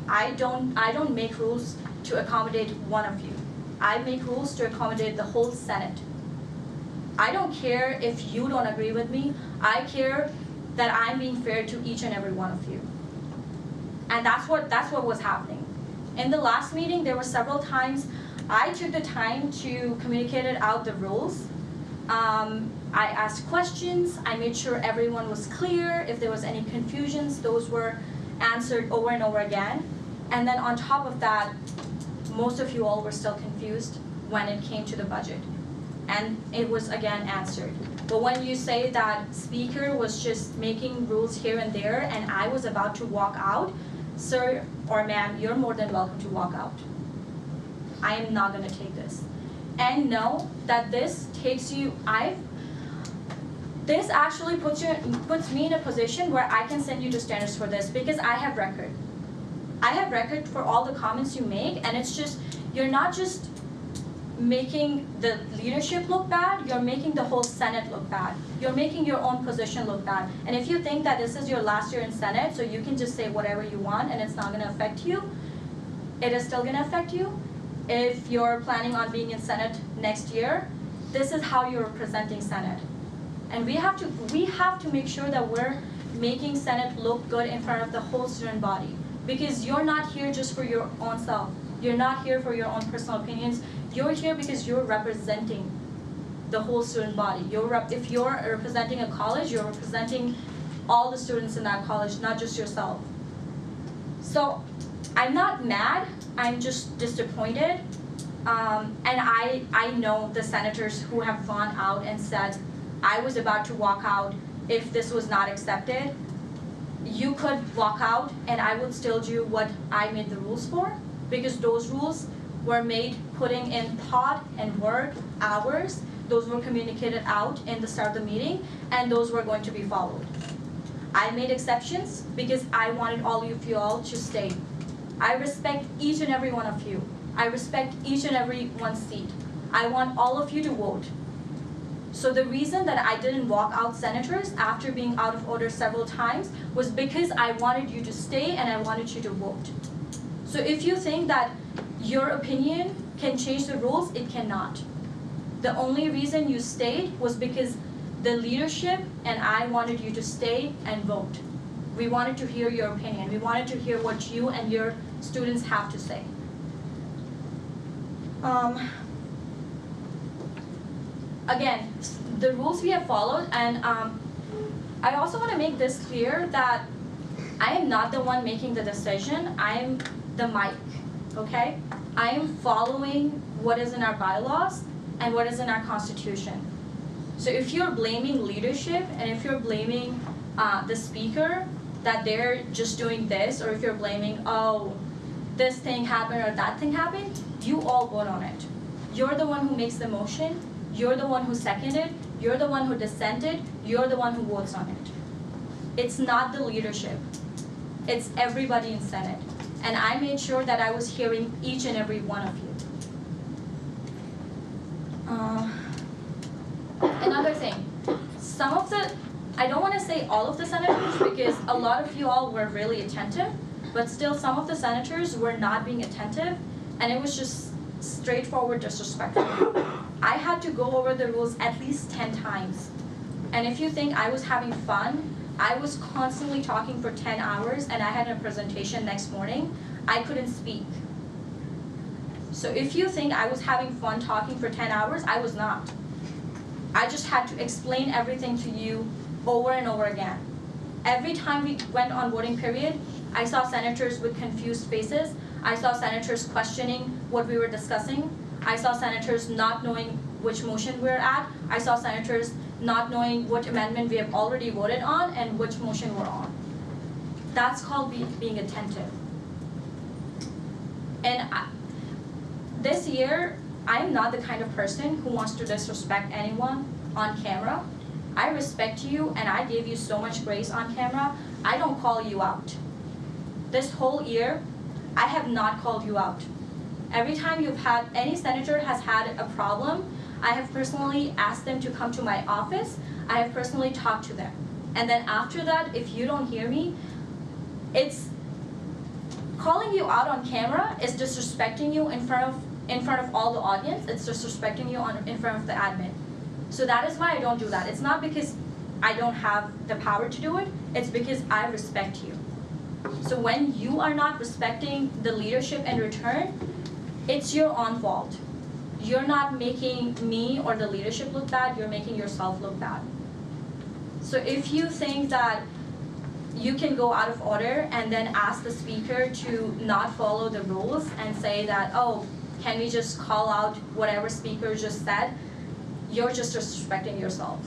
Speaker 9: I don't make rules to accommodate one of you. I make rules to accommodate the whole Senate. I don't care if you don't agree with me. I care that I'm being fair to each and every one of you. And that's what was happening. In the last meeting, there were several times I took the time to communicate out the rules. I asked questions, I made sure everyone was clear. If there was any confusions, those were answered over and over again. And then on top of that, most of you all were still confused when it came to the budget. And it was again answered. But when you say that speaker was just making rules here and there and I was about to walk out, sir or ma'am, you're more than welcome to walk out. I am not gonna take this. And know that this takes you, this actually puts me in a position where I can send you to standards for this because I have record. I have record for all the comments you make, and it's just, you're not just making the leadership look bad, you're making the whole Senate look bad. You're making your own position look bad. And if you think that this is your last year in Senate, so you can just say whatever you want and it's not gonna affect you, it is still gonna affect you. If you're planning on being in Senate next year, this is how you're representing Senate. And we have to make sure that we're making Senate look good in front of the whole student body. Because you're not here just for your own self. You're not here for your own personal opinions. You're here because you're representing the whole student body. If you're representing a college, you're representing all the students in that college, not just yourself. So I'm not mad, I'm just disappointed. And I know the senators who have gone out and said, I was about to walk out if this was not accepted. You could walk out and I would still do what I made the rules for, because those rules were made putting in thought and work, hours. Those were communicated out in the start of the meeting, and those were going to be followed. I made exceptions because I wanted all of you all to stay. I respect each and every one of you. I respect each and every one's seat. I want all of you to vote. So the reason that I didn't walk out senators after being out of order several times was because I wanted you to stay and I wanted you to vote. So if you think that your opinion can change the rules, it cannot. The only reason you stayed was because the leadership and I wanted you to stay and vote. We wanted to hear your opinion. We wanted to hear what you and your students have to say. Again, the rules we have followed, and I also want to make this clear that I am not the one making the decision. I am the mic, okay? I am following what is in our bylaws and what is in our constitution. So if you're blaming leadership and if you're blaming the speaker that they're just doing this, or if you're blaming, oh, this thing happened or that thing happened, you all vote on it. You're the one who makes the motion, you're the one who seconded, you're the one who dissented, you're the one who votes on it. It's not the leadership. It's everybody in Senate. And I made sure that I was hearing each and every one of you. Another thing, I don't want to say all of the senators because a lot of you all were really attentive, but still some of the senators were not being attentive, and it was just straightforward disrespectful. I had to go over the rules at least 10 times. And if you think I was having fun, I was constantly talking for 10 hours and I had a presentation next morning. I couldn't speak. So if you think I was having fun talking for 10 hours, I was not. I just had to explain everything to you over and over again. Every time we went on voting period, I saw senators with confused faces. I saw senators questioning what we were discussing. I saw senators not knowing which motion we're at. I saw senators not knowing what amendment we have already voted on and which motion we're on. That's called being attentive. And this year, I'm not the kind of person who wants to disrespect anyone on camera. I respect you and I gave you so much grace on camera. I don't call you out. This whole year, I have not called you out. Every time any senator has had a problem, I have personally asked them to come to my office. I have personally talked to them. And then after that, if you don't hear me, it's calling you out on camera is disrespecting you in front of all the audience. It's disrespecting you in front of the admin. So that is why I don't do that. It's not because I don't have the power to do it. It's because I respect you. So when you are not respecting the leadership in return, it's your own fault. You're not making me or the leadership look bad, you're making yourself look bad. So if you think that you can go out of order and then ask the speaker to not follow the rules and say that, oh, can we just call out whatever speaker just said, you're just disrespecting yourself.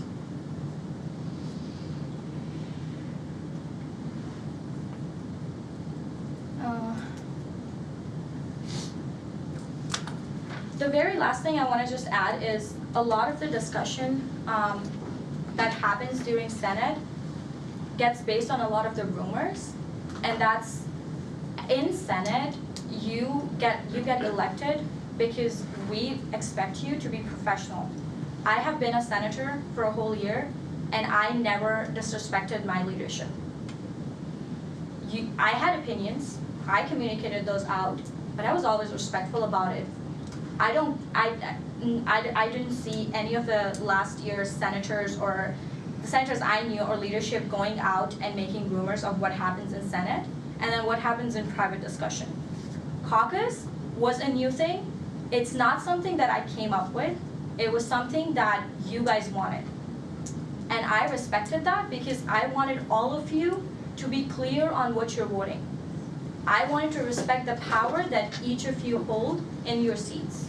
Speaker 9: The very last thing I want to just add is a lot of the discussion that happens during Senate gets based on a lot of the rumors, and that's in Senate you get elected because we expect you to be professional. I have been a senator for a whole year and I never disrespected my leadership. I had opinions, I communicated those out, but I was always respectful about it. I didn't see any of the last year's senators or the senators I knew or leadership going out and making rumors of what happens in Senate and then what happens in private discussion. Caucus was a new thing. It's not something that I came up with. It was something that you guys wanted. And I respected that because I wanted all of you to be clear on what you're voting. I wanted to respect the power that each of you hold in your seats.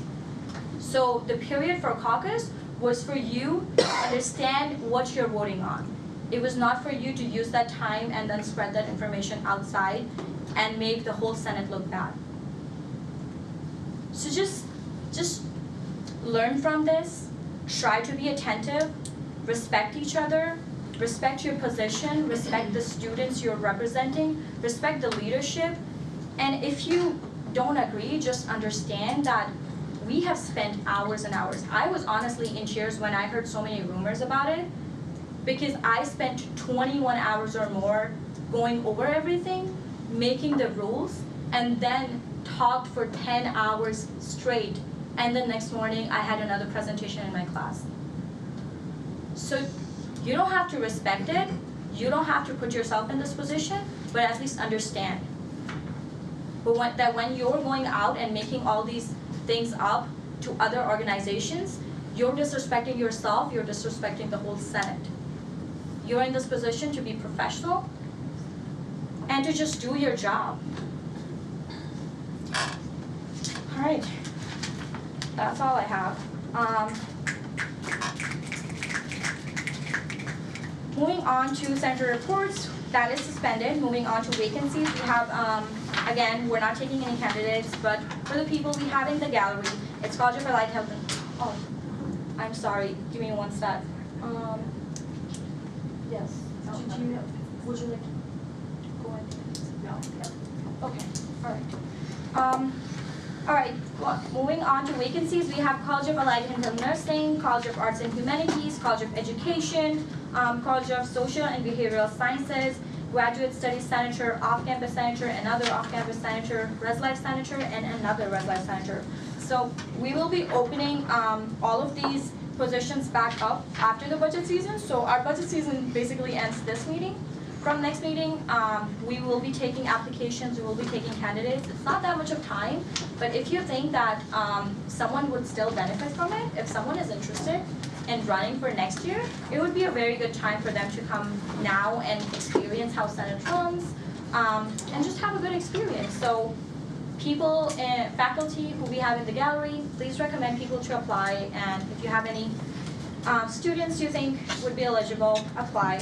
Speaker 9: So the period for caucus was for you to understand what you're voting on. It was not for you to use that time and then spread that information outside and make the whole Senate look bad. So just learn from this, try to be attentive, respect each other, respect your position, respect the students you're representing, respect the leadership, and if you don't agree, just understand that we have spent hours and hours. I was honestly in tears when I heard so many rumors about it because I spent 21 hours or more going over everything, making the rules, and then talked for 10 hours straight. And the next morning, I had another presentation in my class. So you don't have to respect it. You don't have to put yourself in this position, but at least understand. But when you're going out and making all these things up to other organizations, you're disrespecting yourself, you're disrespecting the whole Senate. You're in this position to be professional and to just do your job. All right, that's all I have. Moving on to senator reports, that is suspended. Moving on to vacancies, we have, again, we're not taking any candidates, but for the people we have in the gallery, It's College of Allied Health and, oh, I'm sorry, give me one sec. Yes, would you like to go ahead? No, okay, all right, well, moving on to vacancies, we have College of Allied Health Nursing, College of Arts and Humanities, College of Education, College of Social and Behavioral Sciences, Graduate Studies Senator, Off-Campus Senator, another Off-Campus Senator, Res Life Senator, and another Res Life Senator. So we will be opening all of these positions back up after the budget season. So our budget season basically ends this meeting. From next meeting, we will be taking applications, we will be taking candidates. It's not that much of time, but if you think that someone would still benefit from it, if someone is interested in running for next year, it would be a very good time for them to come now and experience how Senate runs, and just have a good experience. So people and faculty who we have in the gallery, please recommend people to apply, and if you have any students you think would be eligible, apply.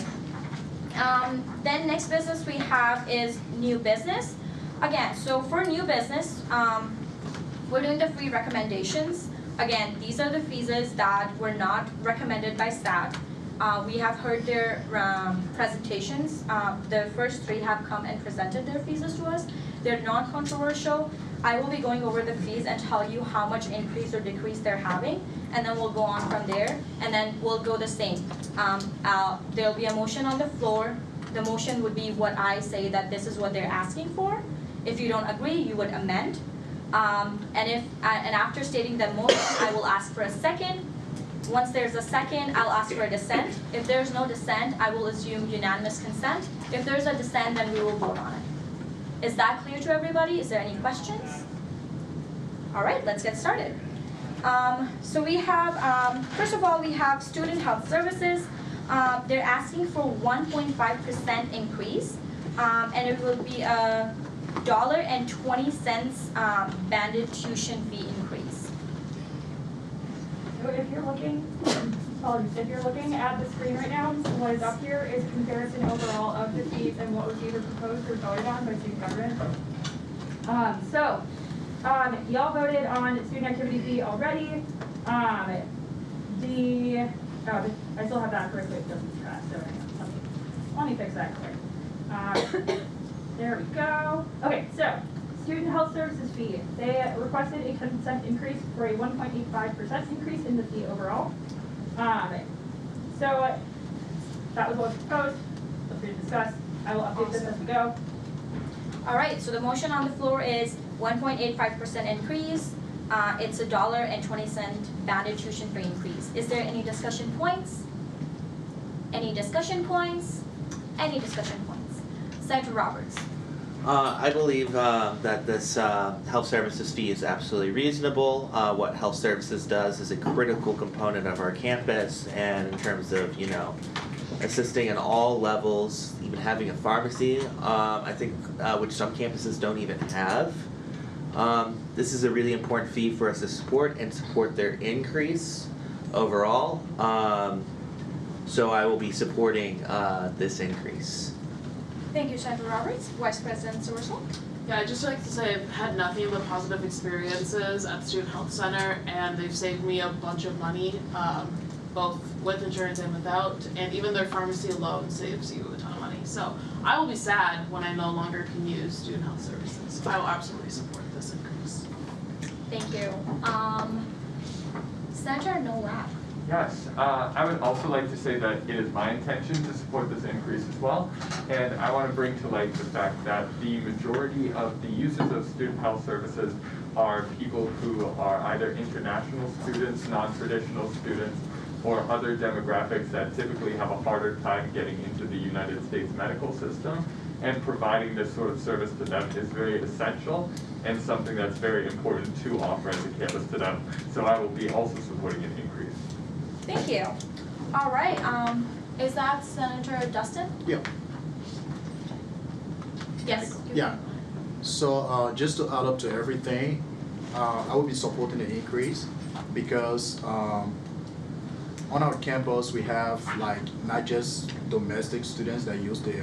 Speaker 9: Then next business we have is new business. Again, so for new business, we're doing the free recommendations. Again, these are the fees that were not recommended by staff. We have heard their presentations. The first three have come and presented their fees to us. They're non-controversial. I will be going over the fees and tell you how much increase or decrease they're having, and then we'll go on from there, and then we'll go the same. There'll be a motion on the floor. The motion would be what I say that this is what they're asking for. If you don't agree, you would amend. And after stating the motion, I will ask for a second. Once there's a second, I'll ask for a dissent. If there's no dissent, I will assume unanimous consent. If there's a dissent, then we will vote on it. Is that clear to everybody? Is there any questions? All right, let's get started. So we have, first of all, we have Student Health Services. They're asking for 1.5% increase, and it will be a $1.20 banded tuition fee increase.
Speaker 5: So if you're looking, if you're looking at the screen right now, so what is up here is a comparison overall of the fees and what was either proposed or voted on by student government. Y'all voted on student activity fee already. I still have that correctly, it doesn't scratch, so let me fix that quick. There we go. Okay, so student health services fee. They requested a consent increase for a 1.85% increase in the fee overall. So that was what was proposed. Feel free to discuss. I will update this as we go.
Speaker 9: All right, so the motion on the floor is 1.85% increase. It's $1.20 banded tuition fee increase. Is there any discussion points? Any discussion points? Any discussion points? Senator Roberts.
Speaker 10: I believe that this health services fee is absolutely reasonable. What health services does is a critical component of our campus, and in terms of, assisting in all levels, even having a pharmacy, I think, which some campuses don't even have. This is a really important fee for us to support their increase overall. So I will be supporting this increase.
Speaker 9: Thank you, Senator Roberts. Vice President Sorsel.
Speaker 13: Yeah, I'd just like to say I've had nothing but positive experiences at the Student Health Center, and they've saved me a bunch of money, both with insurance and without, and even their pharmacy alone saves you a ton of money. So I will be sad when I no longer can use Student Health Services. I will absolutely support this increase.
Speaker 9: Thank you. Senator Nowak.
Speaker 7: Yes, I would also like to say that it is my intention to support this increase as well. And I want to bring to light the fact that the majority of the users of student health services are people who are either international students, non-traditional students, or other demographics that typically have a harder time getting into the United States medical system. And providing this sort of service to them is very essential and something that's very important to offer as a campus to them. So I will be also supporting an increase.
Speaker 9: Thank you. All right, is that Senator Dustin?
Speaker 15: Yeah.
Speaker 9: Yes.
Speaker 15: Yeah. So just to add up to everything, I will be supporting the increase because on our campus we have not just domestic students that use the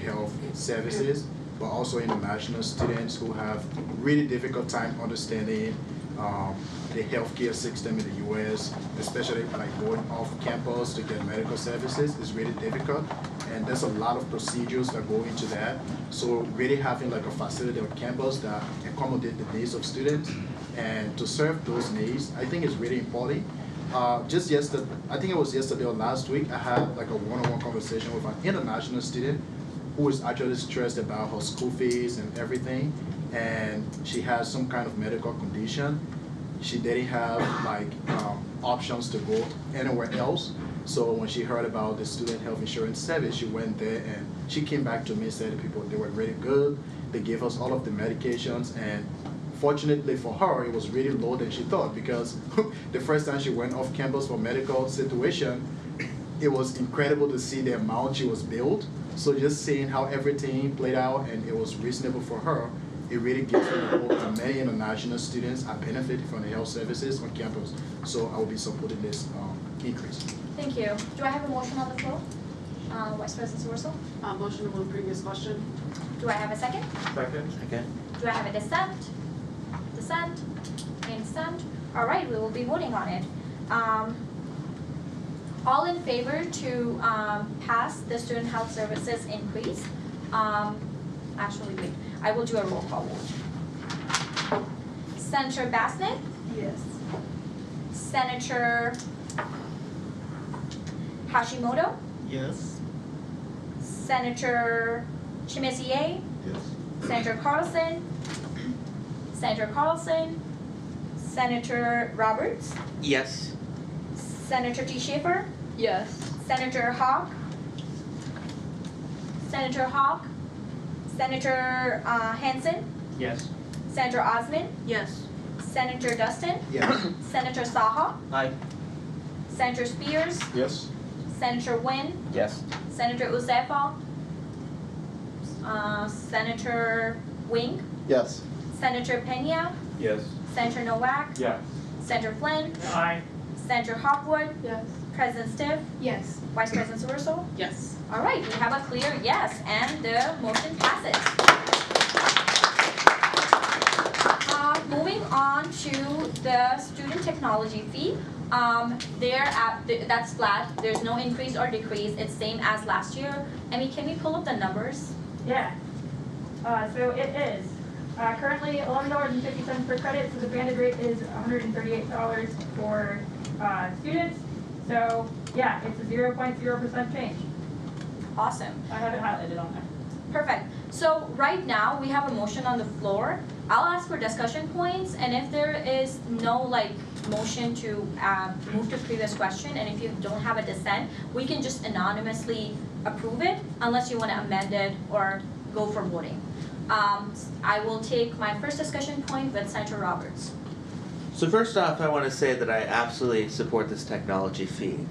Speaker 15: health services, but also international students who have really difficult time understanding the healthcare system in the U.S., especially like going off campus to get medical services, is really difficult. And there's a lot of procedures that go into that. So really having like a facility on campus that accommodate the needs of students and to serve those needs, I think is really important. Just yesterday, I think it was yesterday or last week, I had like a one-on-one conversation with an international student who is actually stressed about her school fees and everything. And she has some kind of medical condition. She didn't have like options to go anywhere else. So when she heard about the student health insurance service, she went there and she came back to me and said the people, they were really good. They gave us all of the medications, and fortunately for her, it was really low than she thought, because the first time she went off campus for medical situation, it was incredible to see the amount she was billed. So just seeing how everything played out and it was reasonable for her, it really gives me hope that many international students are benefiting from the health services on campus. So I will be supporting this increase.
Speaker 9: Thank you. Do I have a motion on the floor? Vice President Russell?
Speaker 13: Motion to move previous question.
Speaker 9: Do I have a second?
Speaker 7: Second.
Speaker 10: Second.
Speaker 9: Do I have a dissent? Dissent? Any dissent? All right, we will be voting on it. All in favor to pass the student health services increase? Actually, wait. I will do a roll call vote. Senator Bassnett?
Speaker 2: Yes.
Speaker 9: Senator Hashimoto?
Speaker 12: Yes.
Speaker 9: Senator Chimizier?
Speaker 3: Yes.
Speaker 9: Senator Carlson? Senator Carlson? Senator Roberts?
Speaker 10: Yes.
Speaker 9: Senator T. Schaefer?
Speaker 2: Yes.
Speaker 9: Senator Hawk? Senator Hawk? Senator Hansen?
Speaker 6: Yes.
Speaker 9: Senator Osmond?
Speaker 13: Yes.
Speaker 9: Senator Dustin?
Speaker 12: Yes.
Speaker 9: Senator Saha?
Speaker 12: Aye.
Speaker 9: Senator Spears?
Speaker 3: Yes.
Speaker 9: Senator Nguyen?
Speaker 12: Yes.
Speaker 9: Senator Uzefa? Senator Wing?
Speaker 3: Yes.
Speaker 9: Senator Pena?
Speaker 1: Yes.
Speaker 9: Senator Nowak?
Speaker 7: Yes.
Speaker 9: Senator Flynn?
Speaker 6: Aye.
Speaker 9: Senator Hopwood?
Speaker 2: Yes.
Speaker 9: President Stiff?
Speaker 2: Yes.
Speaker 9: Vice President Sursel?
Speaker 13: Yes.
Speaker 9: All right, we have a clear yes, and the motion passes. Moving on to the student technology fee. That's flat. There's no increase or decrease. It's same as last year. Amy, can we pull up the numbers?
Speaker 16: Yeah. So it is currently $11.50 per credit. So the banded rate is $138 for students. So yeah, it's a 0.0% change.
Speaker 9: Awesome.
Speaker 16: I have it highlighted on there.
Speaker 9: Perfect. So right now we have a motion on the floor. I'll ask for discussion points, and if there is no motion to move to previous question, and if you don't have a dissent, we can just anonymously approve it unless you want to amend it or go for voting. I will take my first discussion point with Senator Roberts.
Speaker 10: So first off, I want to say that I absolutely support this technology fee.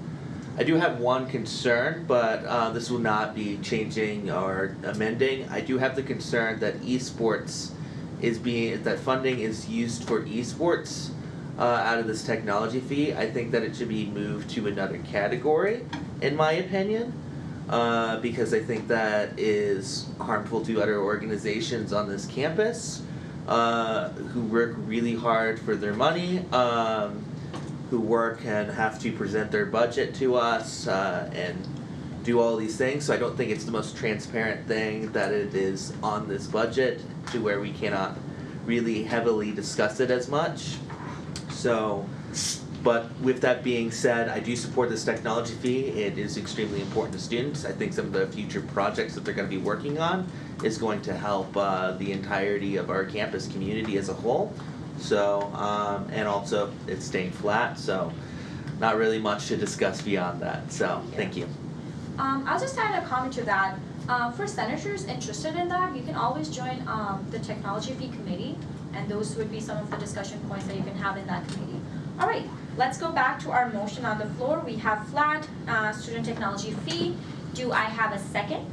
Speaker 10: I do have one concern, but this will not be changing or amending. I do have the concern that esports that funding is used for esports out of this technology fee. I think that it should be moved to another category, in my opinion, because I think that is harmful to other organizations on this campus who work really hard for their money, who work and have to present their budget to us and do all these things. So I don't think it's the most transparent thing that it is on this budget, to where we cannot really heavily discuss it as much. So, but with that being said, I do support this technology fee. It is extremely important to students. I think some of the future projects that they're going to be working on is going to help the entirety of our campus community as a whole. So, and also it's staying flat, so not really much to discuss beyond that. So, thank you.
Speaker 9: I'll just add a comment to that. For senators interested in that, you can always join the technology fee committee, and those would be some of the discussion points that you can have in that committee. All right, let's go back to our motion on the floor. We have flat student technology fee. Do I have a second?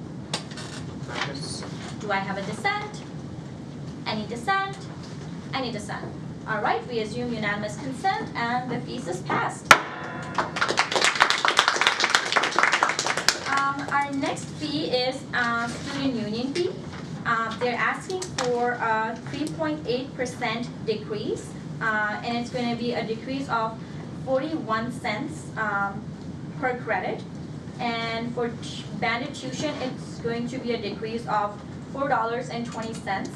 Speaker 12: Yes.
Speaker 9: Do I have a dissent? Any dissent? Any dissent? All right, we assume unanimous consent, and the fees is passed. Our next fee is student union fee. They're asking for a 3.8% decrease and it's going to be a decrease of 41 cents per credit. And for banded tuition, it's going to be a decrease of $4.20.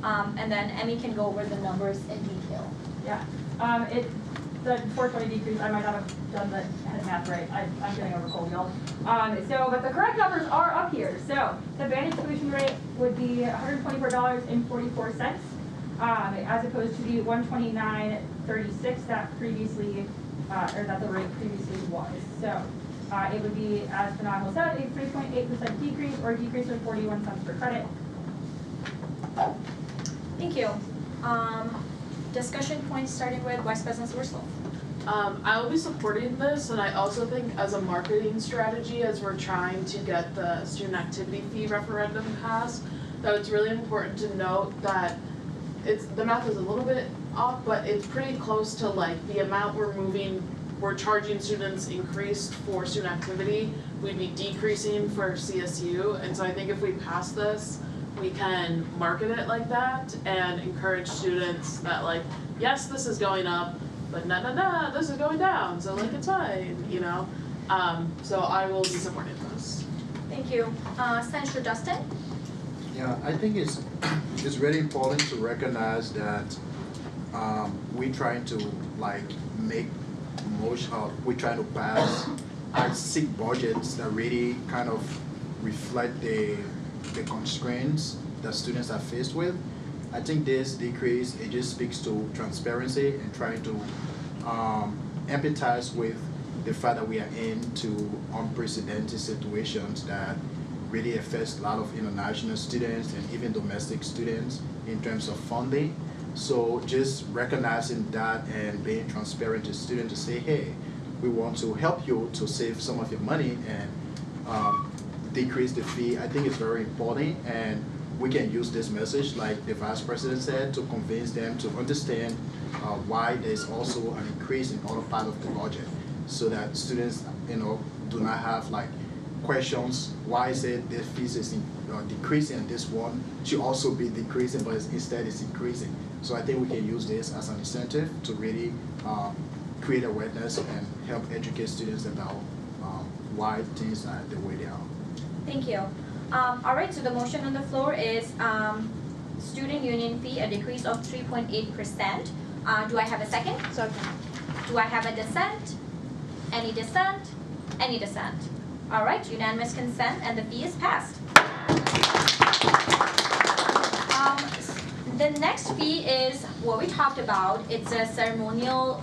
Speaker 9: And then Emmy can go over the numbers in detail.
Speaker 16: Yeah, the 420 decrease, I might not have done the math right. I'm getting over cold, y'all. But the correct numbers are up here. So the banded tuition rate would be $124.44, as opposed to the $129.36 that previously, or that the rate previously was. So it would be, as Phenomenal said, a 3.8% decrease, or a decrease of 41 cents per credit.
Speaker 9: Thank you. Discussion points starting with Vice President Worslow.
Speaker 13: I will be supporting this, and I also think as a marketing strategy, as we're trying to get the student activity fee referendum passed, that it's really important to note that the math is a little bit off, but it's pretty close to like the amount we're charging students increased for student activity, we'd be decreasing for CSU, and so I think if we pass this, we can market it like that and encourage students that like, yes, this is going up, but nah, this is going down, so like it's fine, you know? So I will be supporting this.
Speaker 9: Thank you. Senator Dustin?
Speaker 15: Yeah, I think it's really important to recognize that we're trying to like make we're trying to pass seek budgets that really kind of reflect the constraints that students are faced with. I think this decrease, it just speaks to transparency and trying to empathize with the fact that we are into unprecedented situations that really affects a lot of international students and even domestic students in terms of funding. So just recognizing that and being transparent to students to say, hey, we want to help you to save some of your money and decrease the fee, I think it's very important, and we can use this message, like the Vice President said, to convince them to understand why there's also an increase in other part of the budget, so that students, do not have like questions, why is it this fees is decreasing and this one should also be decreasing, but instead it's increasing. So I think we can use this as an incentive to really create awareness and help educate students about why things are the way they are.
Speaker 9: Thank you. All right, so the motion on the floor is student union fee, a decrease of 3.8%. Do I have a second? Second. Do I have a dissent? Any dissent? Any dissent? All right, unanimous consent, and the fee is passed. The next fee is what we talked about. It's a ceremonial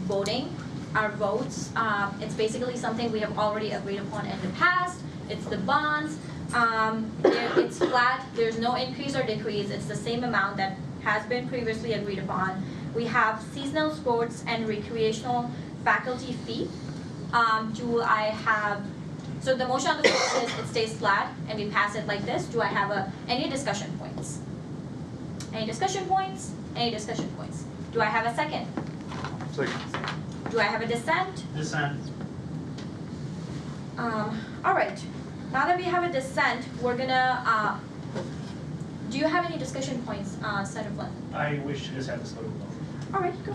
Speaker 9: voting. Our votes, it's basically something we have already agreed upon in the past. It's the bonds. It's flat. There's no increase or decrease. It's the same amount that has been previously agreed upon. We have seasonal sports and recreational faculty fee. So the motion on the floor is it stays flat and we pass it like this. Do I have any discussion points? Any discussion points? Any discussion points? Do I have a second?
Speaker 11: Second.
Speaker 9: Do I have a dissent?
Speaker 6: Dissent.
Speaker 9: All right. Now that we have a dissent, we're gonna. Do you have any discussion points, Senator Flynn?
Speaker 6: I wish to just have this vote.
Speaker 9: All right, go.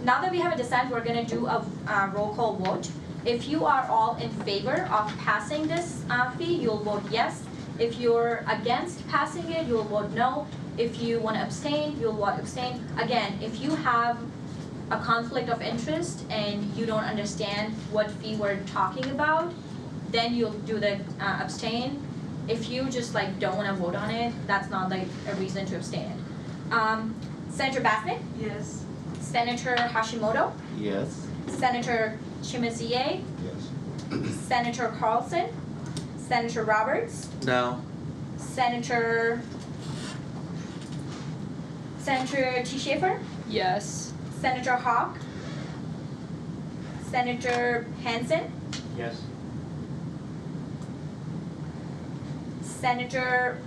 Speaker 9: Now that we have a dissent, we're gonna do a roll call vote. If you are all in favor of passing this fee, you'll vote yes. If you're against passing it, you'll vote no. If you want to abstain, you'll vote abstain. Again, if you have a conflict of interest and you don't understand what fee we're talking about, then you'll do the abstain. If you just like don't want to vote on it, that's not like a reason to abstain. Senator Bassett?
Speaker 13: Yes.
Speaker 9: Senator Hashimoto?
Speaker 10: Yes.
Speaker 9: Senator Chimizie?
Speaker 3: Yes.
Speaker 9: Senator Carlson? Senator Roberts?
Speaker 10: No.
Speaker 9: Senator T. Schaefer?
Speaker 2: Yes.
Speaker 9: Senator Hawk? Senator Hansen?
Speaker 6: Yes.
Speaker 9: Senator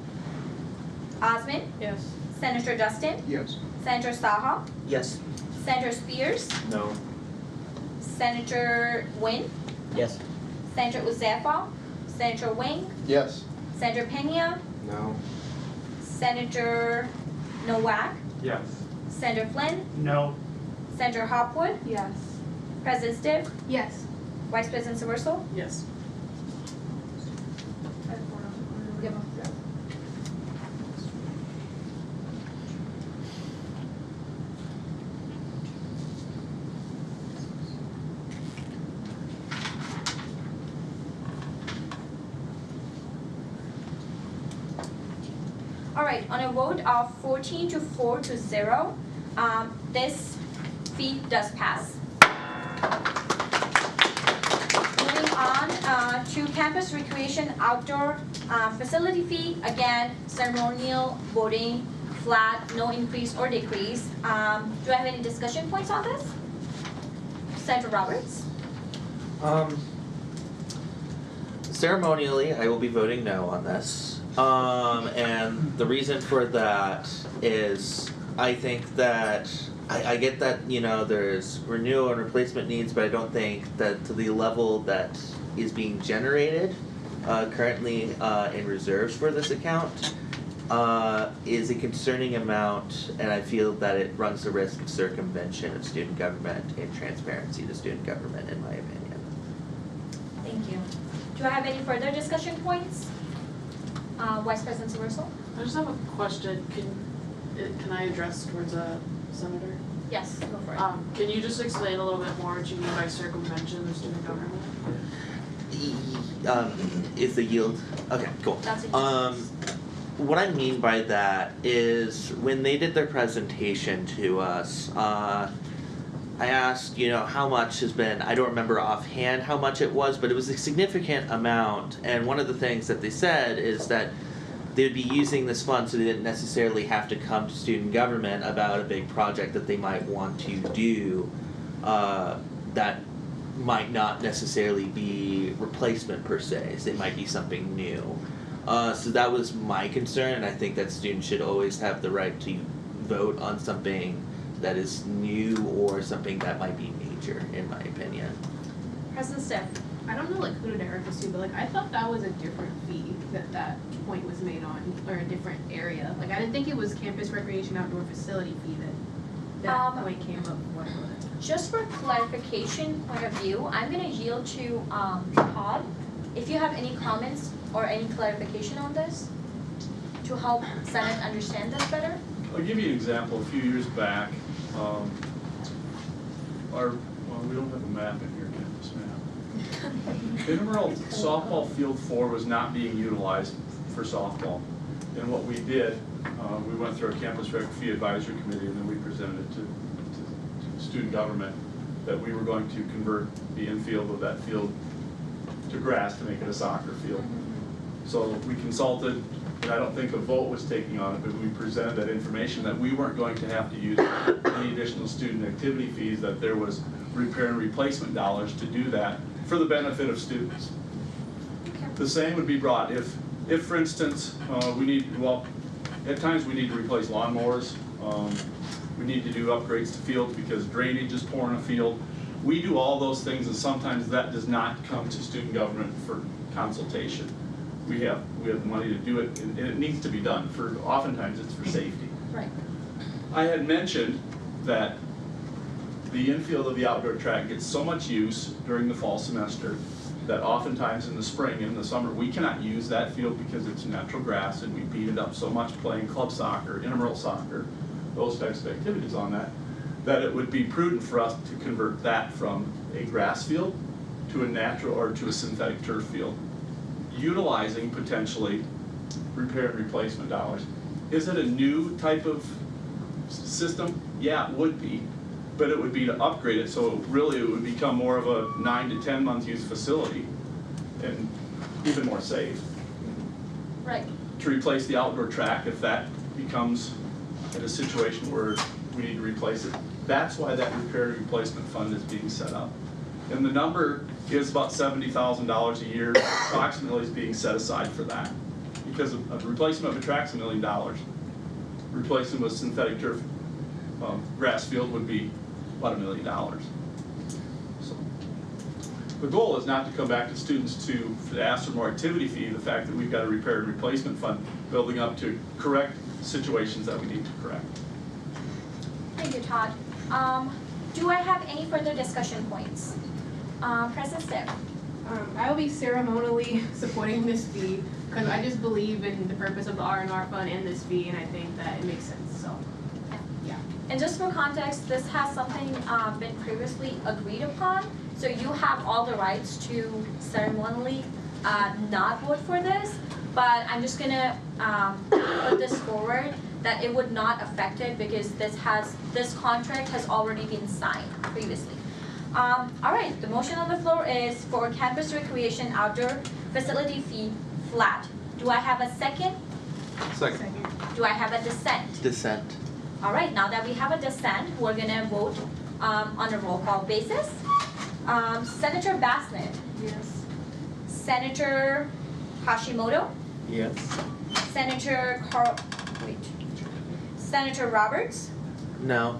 Speaker 9: Osmond?
Speaker 2: Yes.
Speaker 9: Senator Dustin?
Speaker 3: Yes.
Speaker 9: Senator Saha?
Speaker 10: Yes.
Speaker 9: Senator Spears?
Speaker 10: No.
Speaker 9: Senator Nguyen?
Speaker 10: Yes.
Speaker 9: Senator Uzefa? Senator Wing?
Speaker 3: Yes.
Speaker 9: Senator Pena?
Speaker 3: No.
Speaker 9: Senator Nowak?
Speaker 7: Yes.
Speaker 9: Senator Flynn,
Speaker 6: No.
Speaker 9: Senator Hopwood,
Speaker 2: Yes.
Speaker 9: President Stiff,
Speaker 8: Yes.
Speaker 9: Vice President Saverso.
Speaker 13: Yes.
Speaker 2: Yep.
Speaker 9: All right, on a vote of 14 to 4 to 0, this fee does pass. Moving on to campus recreation outdoor facility fee. Again, ceremonial voting, flat, no increase or decrease. Do I have any discussion points on this? Senator Roberts?
Speaker 10: Ceremonially, I will be voting no on this. And the reason for that is I think that I get that, you know, there's renewal and replacement needs, but I don't think that to the level that is being generated currently in reserves for this account is a concerning amount, and I feel that it runs the risk of circumvention of student government and transparency to student government, in my opinion.
Speaker 9: Thank you. Do I have any further discussion points? Vice President Saverso?
Speaker 13: I just have a question. Can I address towards a senator?
Speaker 9: Yes, go for it.
Speaker 13: Can you just explain a little bit more what you mean by circumvention of student government?
Speaker 10: Is the yield? Okay, cool.
Speaker 9: That's it.
Speaker 10: What I mean by that is when they did their presentation to us, I asked, you know, how much has been, I don't remember offhand how much it was, but it was a significant amount. And one of the things that they said is that they would be using this fund so they didn't necessarily have to come to student government about a big project that they might want to do that might not necessarily be replacement per se. So it might be something new. So that was my concern, and I think that students should always have the right to vote on something that is new or something that might be major, in my opinion.
Speaker 9: President Steph?
Speaker 8: I don't know like who to direct this to, but like I thought that was a different fee that point was made on, or a different area. Like I didn't think it was campus recreation outdoor facility fee that point came up with.
Speaker 9: Just for clarification point of view, I'm gonna yield to Todd. If you have any comments or any clarification on this to help Senate understand this better.
Speaker 11: I'll give you an example. A few years back, we don't have a map in here, campus map. Intramural softball field 4 was not being utilized for softball. And what we did, we went through our campus rec fee advisory committee, and then we presented it to student government that we were going to convert the infield of that field to grass to make it a soccer field. So we consulted, and I don't think a vote was taken on it, but we presented that information that we weren't going to have to use any additional student activity fees, that there was repair and replacement dollars to do that for the benefit of students. The same would be brought if for instance, at times we need to replace lawnmowers, we need to do upgrades to fields because drainage is poor in a field. We do all those things, and sometimes that does not come to student government for consultation. We have the money to do it, and it needs to be done. Oftentimes it's for safety.
Speaker 9: Right.
Speaker 11: I had mentioned that the infield of the outdoor track gets so much use during the fall semester that oftentimes in the spring and in the summer we cannot use that field because it's natural grass, and we beat it up so much playing club soccer, intramural soccer, those types of activities on that it would be prudent for us to convert that from a grass field to a natural or to a synthetic turf field, utilizing potentially repair and replacement dollars. Is it a new type of system? Yeah, it would be, but it would be to upgrade it, so really it would become more of a 9 to 10 month use facility and even more safe.
Speaker 9: Right.
Speaker 11: To replace the outdoor track if that becomes in a situation where we need to replace it. That's why that repair and replacement fund is being set up. And the number is about $70,000 a year, approximately, is being set aside for that. Because a replacement of a track's $1 million. Replacing with synthetic turf grass field would be about $1 million. So the goal is not to come back to students to ask for more activity fee. The fact that we've got a repair and replacement fund building up to correct situations that we need to correct.
Speaker 9: Thank you, Todd. Do I have any further discussion points? President Steph.
Speaker 8: I will be ceremonially supporting this fee because I just believe in the purpose of the R&R fund and this fee, and I think that it makes sense. So, yeah.
Speaker 9: And just for context, this has something been previously agreed upon, so you have all the rights to ceremonially not vote for this, but I'm just gonna put this forward that it would not affect it because this contract has already been signed previously. All right, the motion on the floor is for campus recreation outdoor facility fee flat. Do I have a second?
Speaker 3: Second.
Speaker 9: Do I have a dissent?
Speaker 10: Dissent.
Speaker 9: All right, now that we have a dissent, we're gonna vote on a roll call basis. Senator Bassnett.
Speaker 2: Yes.
Speaker 9: Senator Hashimoto.
Speaker 10: Yes.
Speaker 9: Senator Senator Roberts.
Speaker 10: No.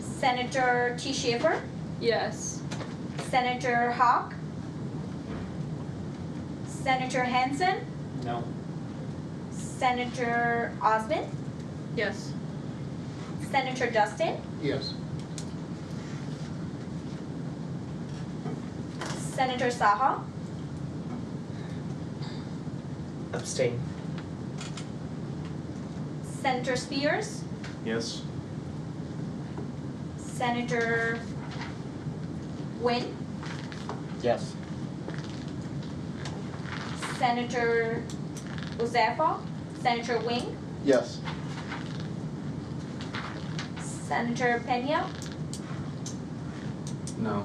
Speaker 9: Senator T. Schaefer.
Speaker 2: Yes.
Speaker 9: Senator Hawk. Senator Hansen.
Speaker 6: No.
Speaker 9: Senator Osmond.
Speaker 2: Yes.
Speaker 9: Senator Dustin.
Speaker 15: Yes.
Speaker 9: Senator Saha.
Speaker 6: Abstain.
Speaker 9: Senator Spears.
Speaker 3: Yes.
Speaker 9: Senator Nguyen.
Speaker 6: Yes.
Speaker 9: Senator Uzefa. Senator Wing.
Speaker 3: Yes.
Speaker 9: Senator Pena.
Speaker 3: No.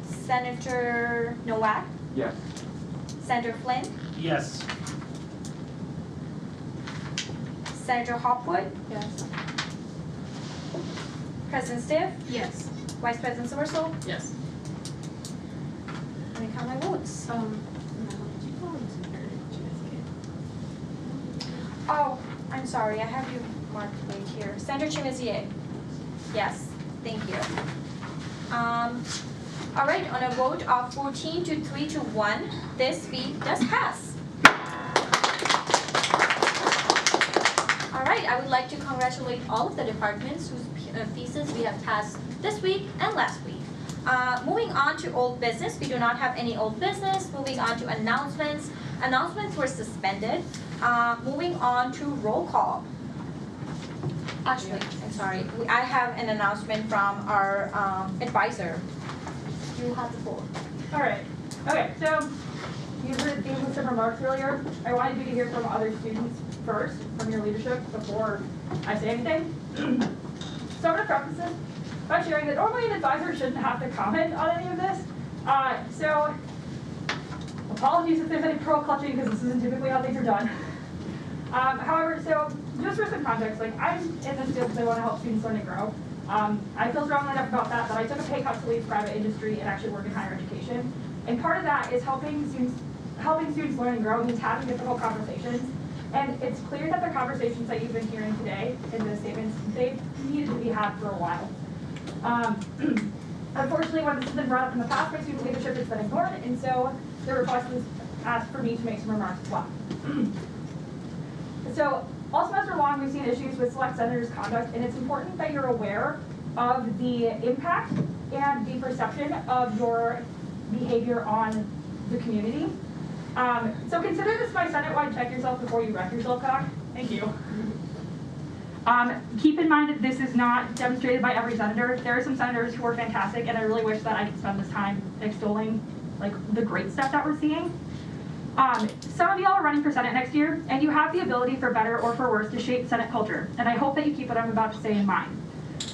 Speaker 9: Senator Nowak.
Speaker 7: Yes.
Speaker 9: Senator Flynn.
Speaker 6: Yes.
Speaker 9: Senator Hopwood.
Speaker 2: Yes.
Speaker 9: President Stiff.
Speaker 8: Yes.
Speaker 9: Vice President Somerville.
Speaker 13: Yes.
Speaker 9: Let me count my votes. Oh, I'm sorry, I have you marked right here. Senator Chimizier. Yes, thank you. All right, on a vote of 14 to 3 to 1, this fee does pass. All right, I would like to congratulate all of the departments whose fees we have passed this week and last week. Moving on to old business, we do not have any old business. Moving on to announcements. Announcements were suspended. Moving on to roll call. Actually, I'm sorry, I have an announcement from our advisor. You have the floor.
Speaker 16: All right. Okay, so you heard some remarks earlier. I wanted you to hear from other students first, from your leadership, before I say anything. So I'm going to preface this by sharing that normally an advisor shouldn't have to comment on any of this. So apologies if there's any pearl clutching, because this isn't typically how things are done. However, so just for some context, like I'm in this field because I want to help students learn and grow. I feel strongly enough about that I took a pay cut to leave private industry and actually work in higher education. And part of that is helping students learn and grow means having difficult conversations. And it's clear that the conversations that you've been hearing today in the statements, they've needed to be had for a while. Unfortunately, when this has been brought up in the past by student leadership, it's been ignored, and so the request was asked for me to make some remarks as well. So all semester long, we've seen issues with select senators' conduct, and it's important that you're aware of the impact and the perception of your behavior on the community. So consider this my Senate-wide check yourself before you wreck yourself talk. Thank you. Keep in mind that this is not demonstrated by every senator. There are some senators who are fantastic, and I really wish that I could spend this time extolling like the great stuff that we're seeing. Some of y'all are running for Senate next year, and you have the ability for better or for worse to shape Senate culture, and I hope that you keep what I'm about to say in mind.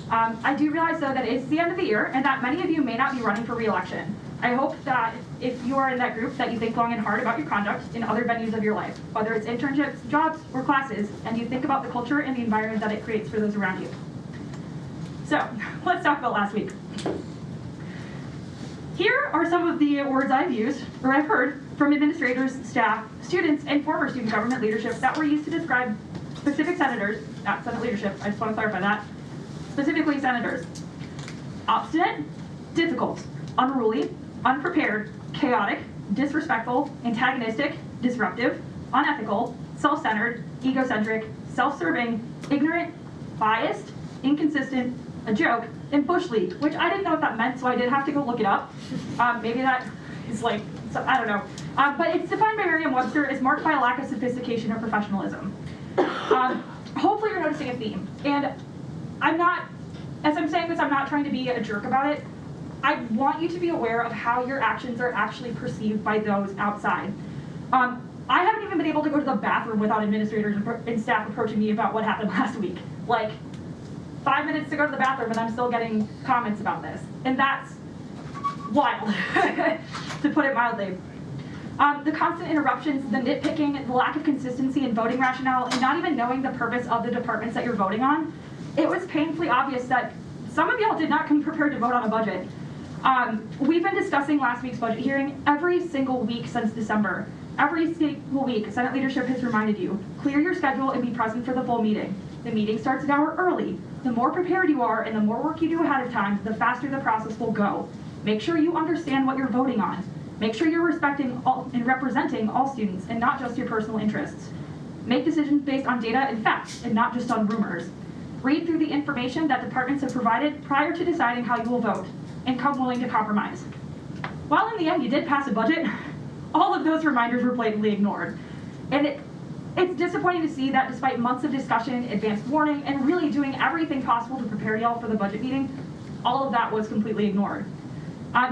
Speaker 16: I do realize, though, that it's the end of the year, and that many of you may not be running for re-election. I hope that if you are in that group, that you think long and hard about your conduct in other venues of your life, whether it's internships, jobs, or classes, and you think about the culture and the environment that it creates for those around you. So, let's talk about last week. Here are some of the words I've used, or I've heard, from administrators, staff, students, and former student government leadership that were used to describe specific senators, not Senate leadership, I just want to clarify that, specifically senators. Obstinate, difficult, unruly, unprepared, chaotic, disrespectful, antagonistic, disruptive, unethical, self-centered, egocentric, self-serving, ignorant, biased, inconsistent, a joke, and bush league, which I didn't know what that meant, so I did have to go look it up. Maybe that is like, so, I don't know. But it's defined by Merriam-Webster as marked by a lack of sophistication or professionalism. Hopefully you're noticing a theme. And I'm not, as I'm saying this, I'm not trying to be a jerk about it. I want you to be aware of how your actions are actually perceived by those outside. I haven't even been able to go to the bathroom without administrators and staff approaching me about what happened last week. Like, 5 minutes to go to the bathroom and I'm still getting comments about this. And that's wild, to put it mildly. The constant interruptions, the nitpicking, the lack of consistency in voting rationale, and not even knowing the purpose of the departments that you're voting on, it was painfully obvious that some of y'all did not come prepared to vote on a budget. We've been discussing last week's budget hearing every single week since December. Every single week, Senate leadership has reminded you, clear your schedule and be present for the full meeting. The meeting starts an hour early. The more prepared you are and the more work you do ahead of time, the faster the process will go. Make sure you understand what you're voting on. Make sure you're respecting and representing all students and not just your personal interests. Make decisions based on data and facts and not just on rumors. Read through the information that departments have provided prior to deciding how you will vote and come willing to compromise. While in the end you did pass a budget, all of those reminders were blatantly ignored. And it's disappointing to see that despite months of discussion, advanced warning, and really doing everything possible to prepare y'all for the budget meeting, all of that was completely ignored.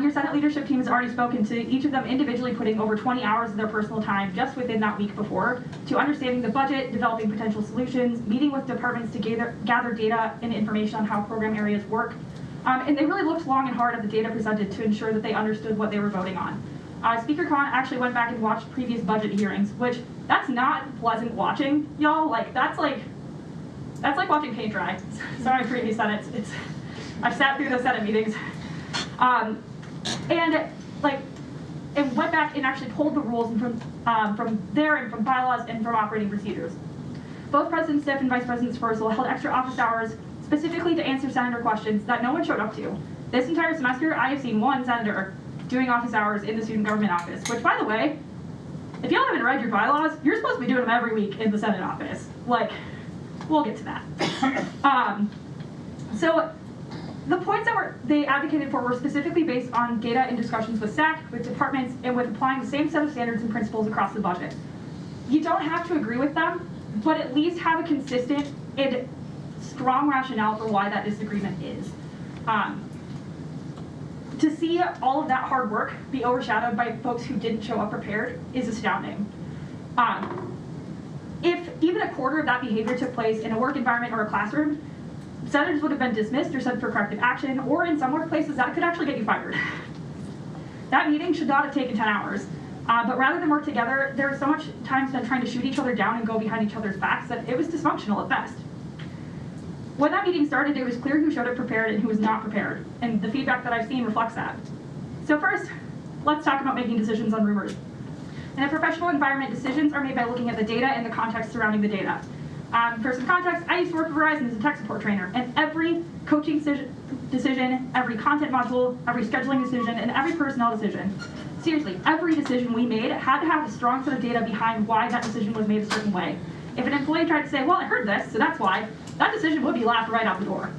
Speaker 16: Your Senate leadership team has already spoken to each of them individually, putting over 20 hours of their personal time just within that week before to understanding the budget, developing potential solutions, meeting with departments to gather data and information on how program areas work. And they really looked long and hard at the data presented to ensure that they understood what they were voting on. Speaker Khan actually went back and watched previous budget hearings, which that's not pleasant watching, y'all. Like that's like watching paint dry. Sorry, previous Senate. I've sat through those Senate meetings, and went back and actually pulled the rules from there and from bylaws and from operating procedures. Both President Stiff and Vice President Spursel held extra office hours specifically to answer senator questions that no one showed up to. This entire semester, I have seen one senator doing office hours in the student government office, which, by the way, if y'all haven't read your bylaws, you're supposed to be doing them every week in the Senate office. Like, we'll get to that. So the points that they advocated for were specifically based on data and discussions with SAC, with departments, and with applying the same set of standards and principles across the budget. You don't have to agree with them, but at least have a consistent and strong rationale for why that disagreement is. To see all of that hard work be overshadowed by folks who didn't show up prepared is astounding. If even a quarter of that behavior took place in a work environment or a classroom, senators would have been dismissed or sent for corrective action, or in some workplaces that could actually get you fired. That meeting should not have taken 10 hours. But rather than work together, there was so much time spent trying to shoot each other down and go behind each other's backs that it was dysfunctional at best. When that meeting started, it was clear who showed up prepared and who was not prepared, and the feedback that I've seen reflects that. So first, let's talk about making decisions on rumors. In a professional environment, decisions are made by looking at the data and the context surrounding the data. For some context, I used to work for Verizon as a tech support trainer, and every coaching decision, every content module, every scheduling decision, and every personnel decision, seriously, every decision we made had to have a strong set of data behind why that decision was made a certain way. If an employee tried to say, well, I heard this, so that's why, that decision would be laughed right out the door.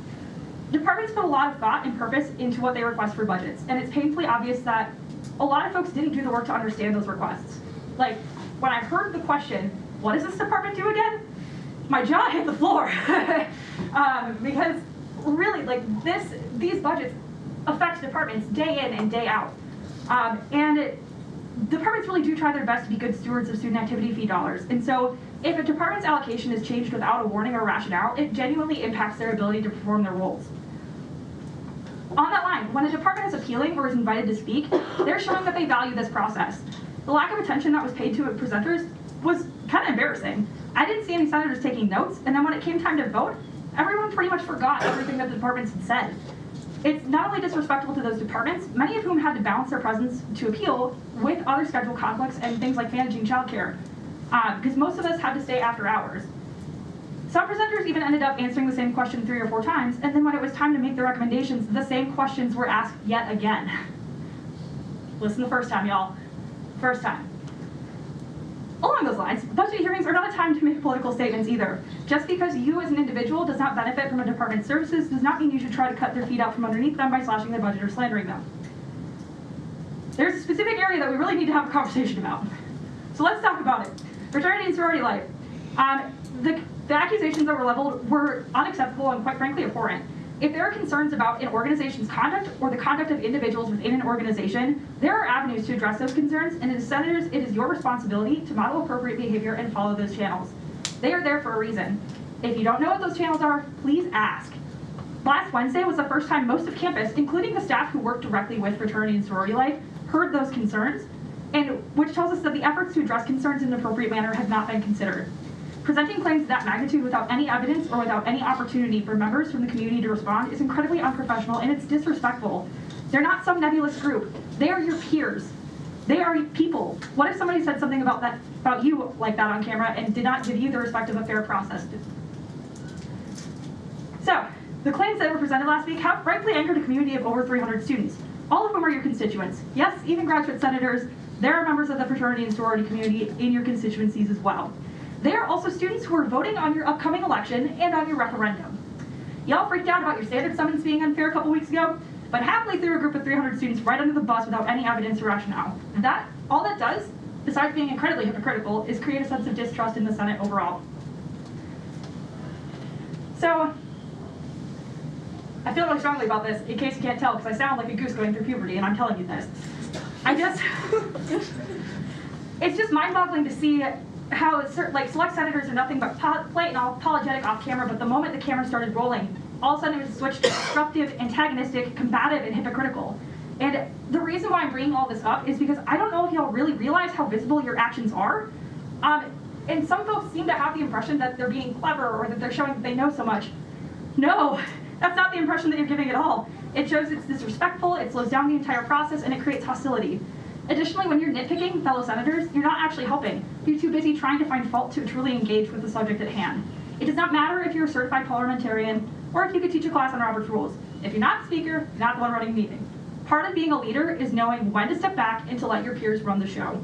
Speaker 16: Departments put a lot of thought and purpose into what they request for budgets, and it's painfully obvious that a lot of folks didn't do the work to understand those requests. Like, when I heard the question, what does this department do again? My jaw hit the floor. Because really, like, these budgets affect departments day in and day out. Departments really do try their best to be good stewards of student activity fee dollars. And so if a department's allocation is changed without a warning or rationale, it genuinely impacts their ability to perform their roles. On that line, when a department is appealing or is invited to speak, they're showing that they value this process. The lack of attention that was paid to presenters was kind of embarrassing. I didn't see any senators taking notes, and then when it came time to vote, everyone pretty much forgot everything that the departments had said. It's not only disrespectful to those departments, many of whom had to balance their presence to appeal with other schedule conflicts and things like managing childcare, because most of us had to stay after hours. Some presenters even ended up answering the same question 3 or 4 times, and then when it was time to make the recommendations, the same questions were asked yet again. Listen the first time, y'all. First time. Along those lines, budget hearings are not a time to make political statements either. Just because you as an individual does not benefit from a department's services does not mean you should try to cut their feet out from underneath them by slashing their budget or slandering them. There's a specific area that we really need to have a conversation about. So let's talk about it. Fraternity and sorority life. The accusations that were leveled were unacceptable and quite frankly abhorrent. If there are concerns about an organization's conduct or the conduct of individuals within an organization, there are avenues to address those concerns, and as senators, it is your responsibility to model appropriate behavior and follow those channels. They are there for a reason. If you don't know what those channels are, please ask. Last Wednesday was the first time most of campus, including the staff who work directly with fraternity and sorority life, heard those concerns, and which tells us that the efforts to address concerns in an appropriate manner have not been considered. Presenting claims of that magnitude without any evidence or without any opportunity for members from the community to respond is incredibly unprofessional and it's disrespectful. They're not some nebulous group. They are your peers. They are people. What if somebody said something about you like that on camera and did not give you the respect of a fair process? So, the claims that were presented last week have rightfully anchored a community of over 300 students. All of whom are your constituents. Yes, even graduate senators, there are members of the fraternity and sorority community in your constituencies as well. They are also students who are voting on your upcoming election and on your referendum. Y'all freaked out about your standard summons being unfair a couple weeks ago, but happily threw a group of 300 students right under the bus without any evidence or rationale. All that does, besides being incredibly hypocritical, is create a sense of distrust in the Senate overall. So, I feel really strongly about this, in case you can't tell, because I sound like a goose going through puberty, and I'm telling you this. It's just mind-boggling to see how select senators are nothing but polite and apologetic off camera, but the moment the camera started rolling, all senators switched to disruptive, antagonistic, combative, and hypocritical. And the reason why I'm bringing all this up is because I don't know if y'all really realize how visible your actions are. And some folks seem to have the impression that they're being clever or that they're showing that they know so much. No, that's not the impression that you're giving at all. It shows it's disrespectful, it slows down the entire process, and it creates hostility. Additionally, when you're nitpicking fellow senators, you're not actually helping. You're too busy trying to find fault to truly engage with the subject at hand. It does not matter if you're a certified parliamentarian or if you could teach a class on Robert's Rules. If you're not the speaker, you're not the one running the meeting. Part of being a leader is knowing when to step back and to let your peers run the show.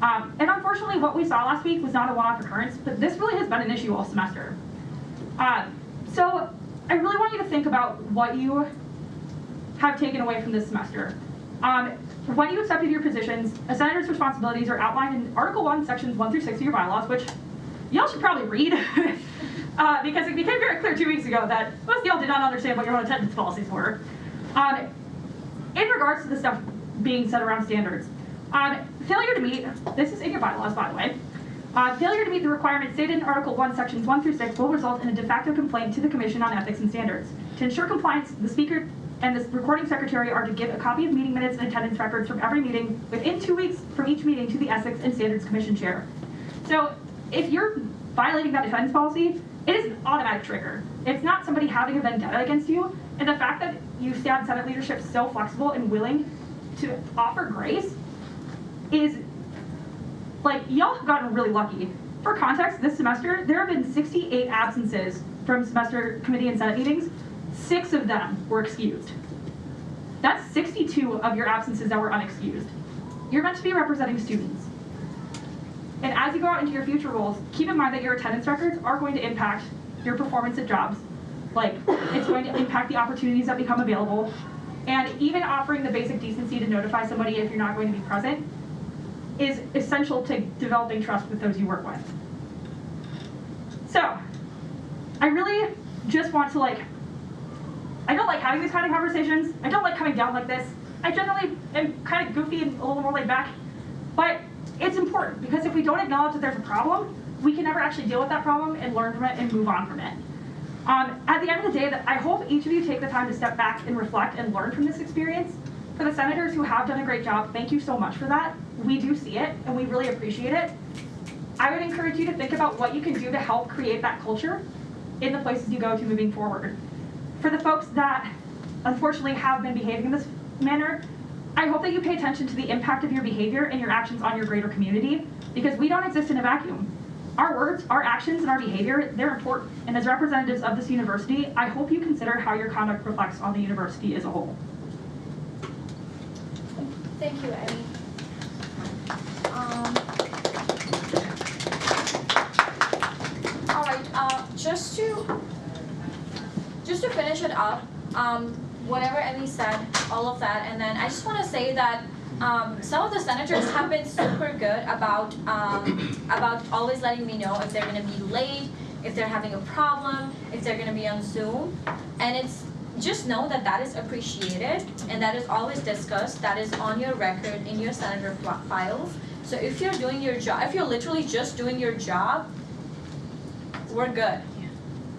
Speaker 16: And unfortunately, what we saw last week was not a one-off occurrence, but this really has been an issue all semester. So I really want you to think about what you have taken away from this semester. When you accepted your positions, a senator's responsibilities are outlined in Article 1, Sections 1 through 6 of your bylaws, which y'all should probably read, because it became very clear 2 weeks ago that most of y'all did not understand what your own attendance policies were. In regards to the stuff being said around standards, failure to meet, this is in your bylaws, by the way, failure to meet the requirements stated in Article 1, Sections 1 through 6 will result in a de facto complaint to the Commission on Ethics and Standards. To ensure compliance, the Speaker and the recording secretary are to give a copy of meeting minutes and attendance records from every meeting within 2 weeks from each meeting to the Ethics and Standards Commission chair. So if you're violating that attendance policy, it is an automatic trigger. It's not somebody having a vendetta against you, and the fact that you stand Senate leadership so flexible and willing to offer grace is, y'all have gotten really lucky. For context, this semester, there have been 68 absences from semester committee and Senate meetings. 6 of them were excused. That's 62 of your absences that were unexcused. You're meant to be representing students. And as you go out into your future roles, keep in mind that your attendance records are going to impact your performance at jobs. It's going to impact the opportunities that become available. And even offering the basic decency to notify somebody if you're not going to be present is essential to developing trust with those you work with. So, I really just want to I don't like having these kind of conversations. I don't like coming down like this. I generally am kind of goofy and a little more laid back. But it's important because if we don't acknowledge that there's a problem, we can never actually deal with that problem and learn from it and move on from it. At the end of the day, I hope each of you take the time to step back and reflect and learn from this experience. For the senators who have done a great job, thank you so much for that. We do see it and we really appreciate it. I would encourage you to think about what you can do to help create that culture in the places you go to moving forward. For the folks that unfortunately have been behaving in this manner, I hope that you pay attention to the impact of your behavior and your actions on your greater community, because we don't exist in a vacuum. Our words, our actions, and our behavior, they're important. And as representatives of this university, I hope you consider how your conduct reflects on the university as a whole.
Speaker 9: Thank you, Eddie. just to finish it up, whatever Emmy said, all of that, and then I just want to say that some of the senators have been super good about always letting me know if they're going to be late, if they're having a problem, if they're going to be on Zoom, and it's just know that that is appreciated and that is always discussed, that is on your record in your senator files. So if you're doing your job, if you're literally just doing your job, we're good.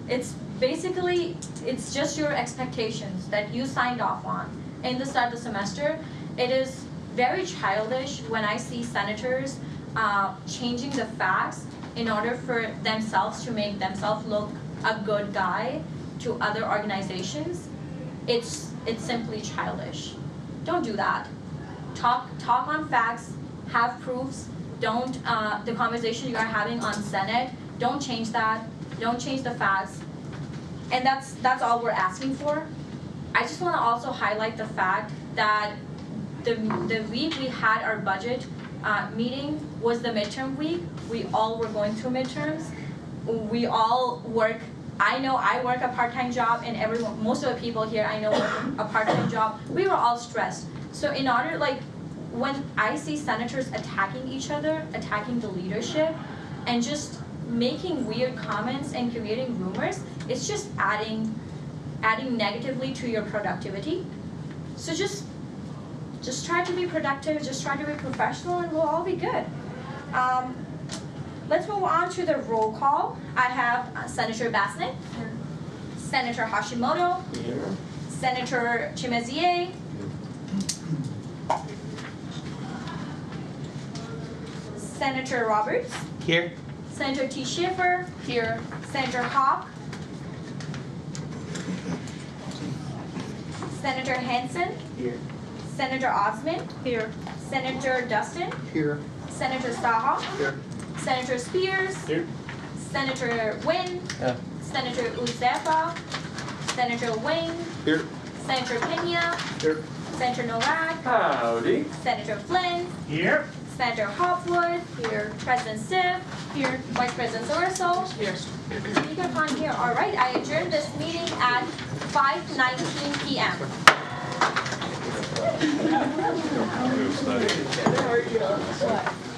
Speaker 9: It's basically, it's just your expectations that you signed off on in the start of the semester. It is very childish when I see senators changing the facts in order for themselves to make themselves look a good guy to other organizations. It's simply childish. Don't do that. Talk on facts, have proofs. Don't, the conversation you are having on Senate, don't change that. Don't change the facts. And that's all we're asking for. I just want to also highlight the fact that the week we had our budget meeting was the midterm week. We all were going through midterms. We all work. I know I work a part-time job, and most of the people here I know work a part-time job. We were all stressed. So in order, like, when I see senators attacking each other, attacking the leadership, and just making weird comments and creating rumors, it's just adding negatively to your productivity. So just try to be productive, just try to be professional, and we'll all be good. Let's move on to the roll call. I have Senator Basnick, Senator Hashimoto, Senator Chimezie, Senator Roberts,
Speaker 10: Here.
Speaker 9: Senator T. Schaefer, here, Senator Hawk, Senator Hansen,
Speaker 15: Here.
Speaker 9: Senator Osmond, here, Senator Dustin,
Speaker 15: Here.
Speaker 9: Senator Saha,
Speaker 15: Here.
Speaker 9: Senator Spears,
Speaker 15: Here.
Speaker 9: Senator Nguyen,
Speaker 15: Yeah.
Speaker 9: Senator Uzefa, Senator Wayne,
Speaker 15: Here.
Speaker 9: Senator Pena,
Speaker 15: Here.
Speaker 9: Senator Norak,
Speaker 7: Howdy.
Speaker 9: Senator Flynn,
Speaker 6: Here.
Speaker 9: Senator Hopwood, here, President Siv, here, Vice President Zoraso, here, Speaker Khan here. All right, I adjourn this meeting at 5:19 p.m.
Speaker 3: Study.
Speaker 9: What?